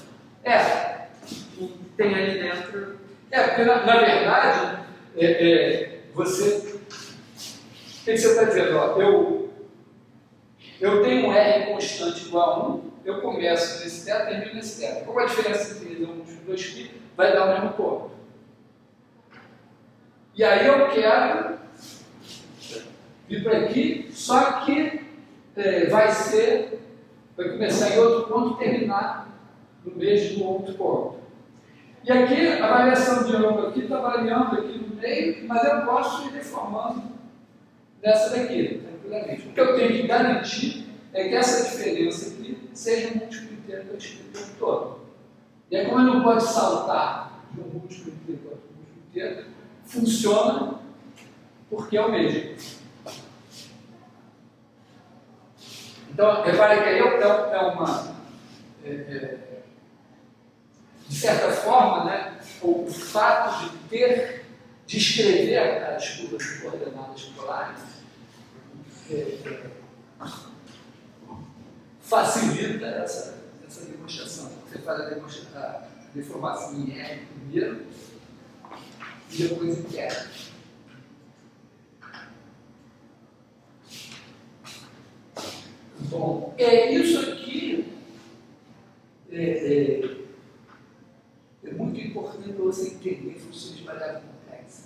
Speaker 1: O
Speaker 3: que tem ali dentro.
Speaker 1: Porque na verdade, você. O que você está dizendo? Ó, eu tenho um R constante igual a 1, eu começo nesse θ, termino nesse θ. Como a diferença entre 1 e 2π vai dar o mesmo ponto. E aí eu quero vir para aqui, só que vai começar em outro ponto e terminar no mesmo outro ponto. E aqui a variação de ângulo aqui está variando aqui no meio, mas eu posso ir deformando nessa daqui, tranquilamente. O que eu tenho que garantir é que essa diferença aqui seja um múltiplo inteiro que eu tive o tempo todo. E aí, como ele não pode saltar de um múltiplo inteiro para outro múltiplo inteiro, funciona porque é o mesmo. Então, repare que aí é uma... de certa forma, né, o fato de escrever as curvas de coordenadas polares facilita essa demonstração. Você faz a deformação em R primeiro e depois em R. Bom, isso aqui é muito importante para você entender funções de variável complexa.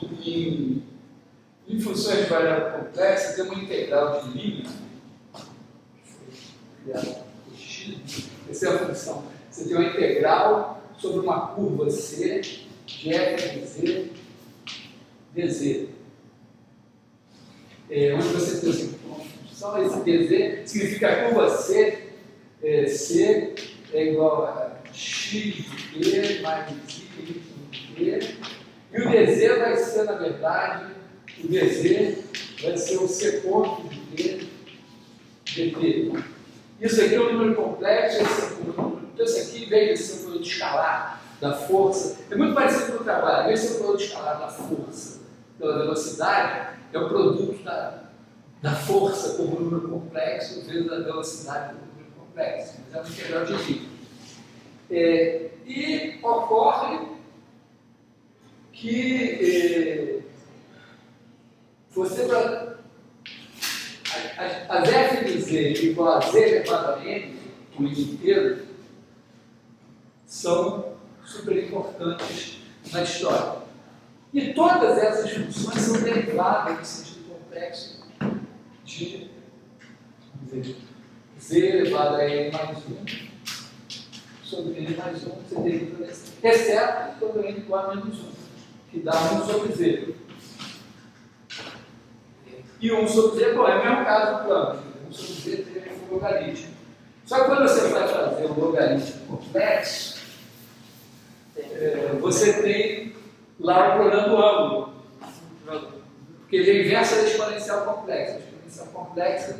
Speaker 1: Porque em funções de variável complexa tem uma integral de linha essa é a função. Você tem uma integral sobre uma curva C de f de z dz. Onde você tem essa função, esse dz significa a curva C, C é igual a x de b mais y de b, e o dz vai ser, na verdade, o dz vai ser o c ponto de b dt. Isso aqui é um número complexo, então esse aqui, em vez de ser o produto escalar da força, é muito parecido com o trabalho, em vez de ser o produto escalar da força pela velocidade, é o produto da força por número complexo vezes a velocidade por número complexo, mas é uma integral de nível. E ocorre que você as f de z igual a z elevado a n, o n inteiro, são super importantes na história. E todas essas funções são derivadas no sentido complexo de z elevado a n mais 1 sobre n mais 1, você deriva desse, exceto quando n igual a menos 1, que dá 1 sobre z. E 1 sobre z, bom, é o mesmo caso do plano. 1 sobre z tem um logaritmo. Só que quando você vai fazer um logaritmo complexo, você tem lá o problema do ângulo. Porque ele é a inversa da exponencial complexa. A exponencial complexa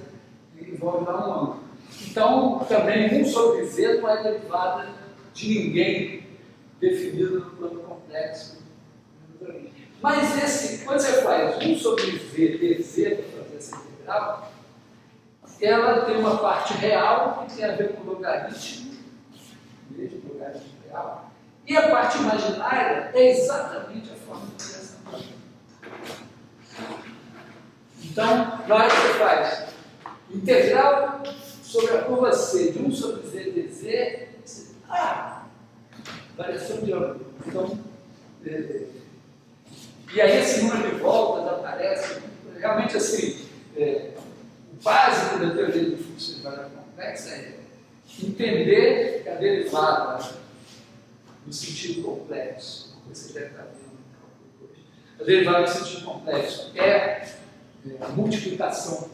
Speaker 1: envolve lá um ângulo. Então, também 1 sobre z não é derivada de ninguém definido no plano complexo. Mas quando você faz 1 sobre z dz para fazer essa integral, ela tem uma parte real que tem a ver com o logaritmo, mesmo logaritmo real, e a parte imaginária é exatamente a forma de integração. Então, na hora que você faz integral sobre a curva C de 1 sobre z dz, você, variação de ângulo. Então, e aí esse número de voltas aparece, realmente assim, o básico da teoria de funções variáveis complexas é entender que a derivada no sentido complexo, você deve estar vendo, a derivada no sentido complexo é a multiplicação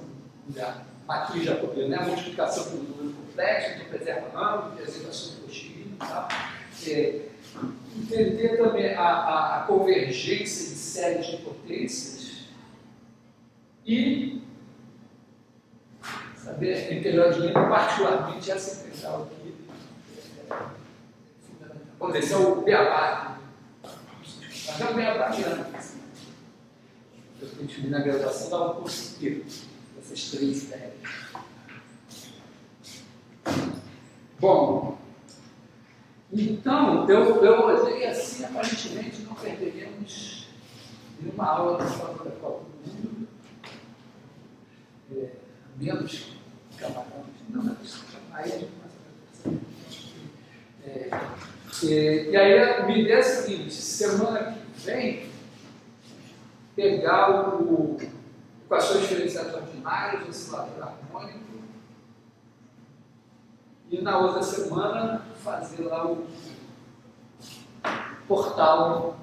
Speaker 1: da matriz jacobiana, é a multiplicação do número complexo, então preserva ângulo, preserva coxinha e tal. Entender também a convergência de séries de potências e saber a integral de nível, particularmente essa integral aqui, fundamental. Vamos dizer, esse é o beabá. Mas é o beabá de antes. Eu tive na graduação, dava um curso inteiro, essas 3 ideias. Bom, então, eu olhei assim, aparentemente não perderíamos nenhuma aula da prova da Copa do Mundo, menos camarões, não, mas aí a gente e aí a ideia é a seguinte: semana que vem, pegar equações diferenciais ordinárias, oscilador harmônico, e na outra semana fazer lá o portal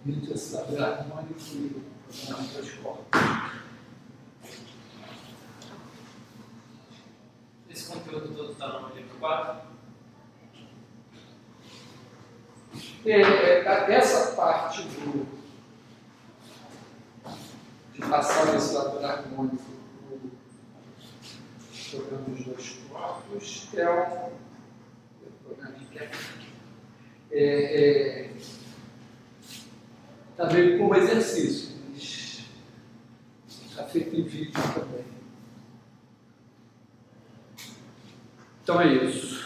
Speaker 1: entre o oscilador harmônico e o programa de transporte.
Speaker 2: Esse conteúdo todo está no livro 4?
Speaker 1: Essa parte de passar o oscilador harmônico para o programa dos 2 corpos é um programa que também como exercício, mas está feito em vídeo também. Então é isso.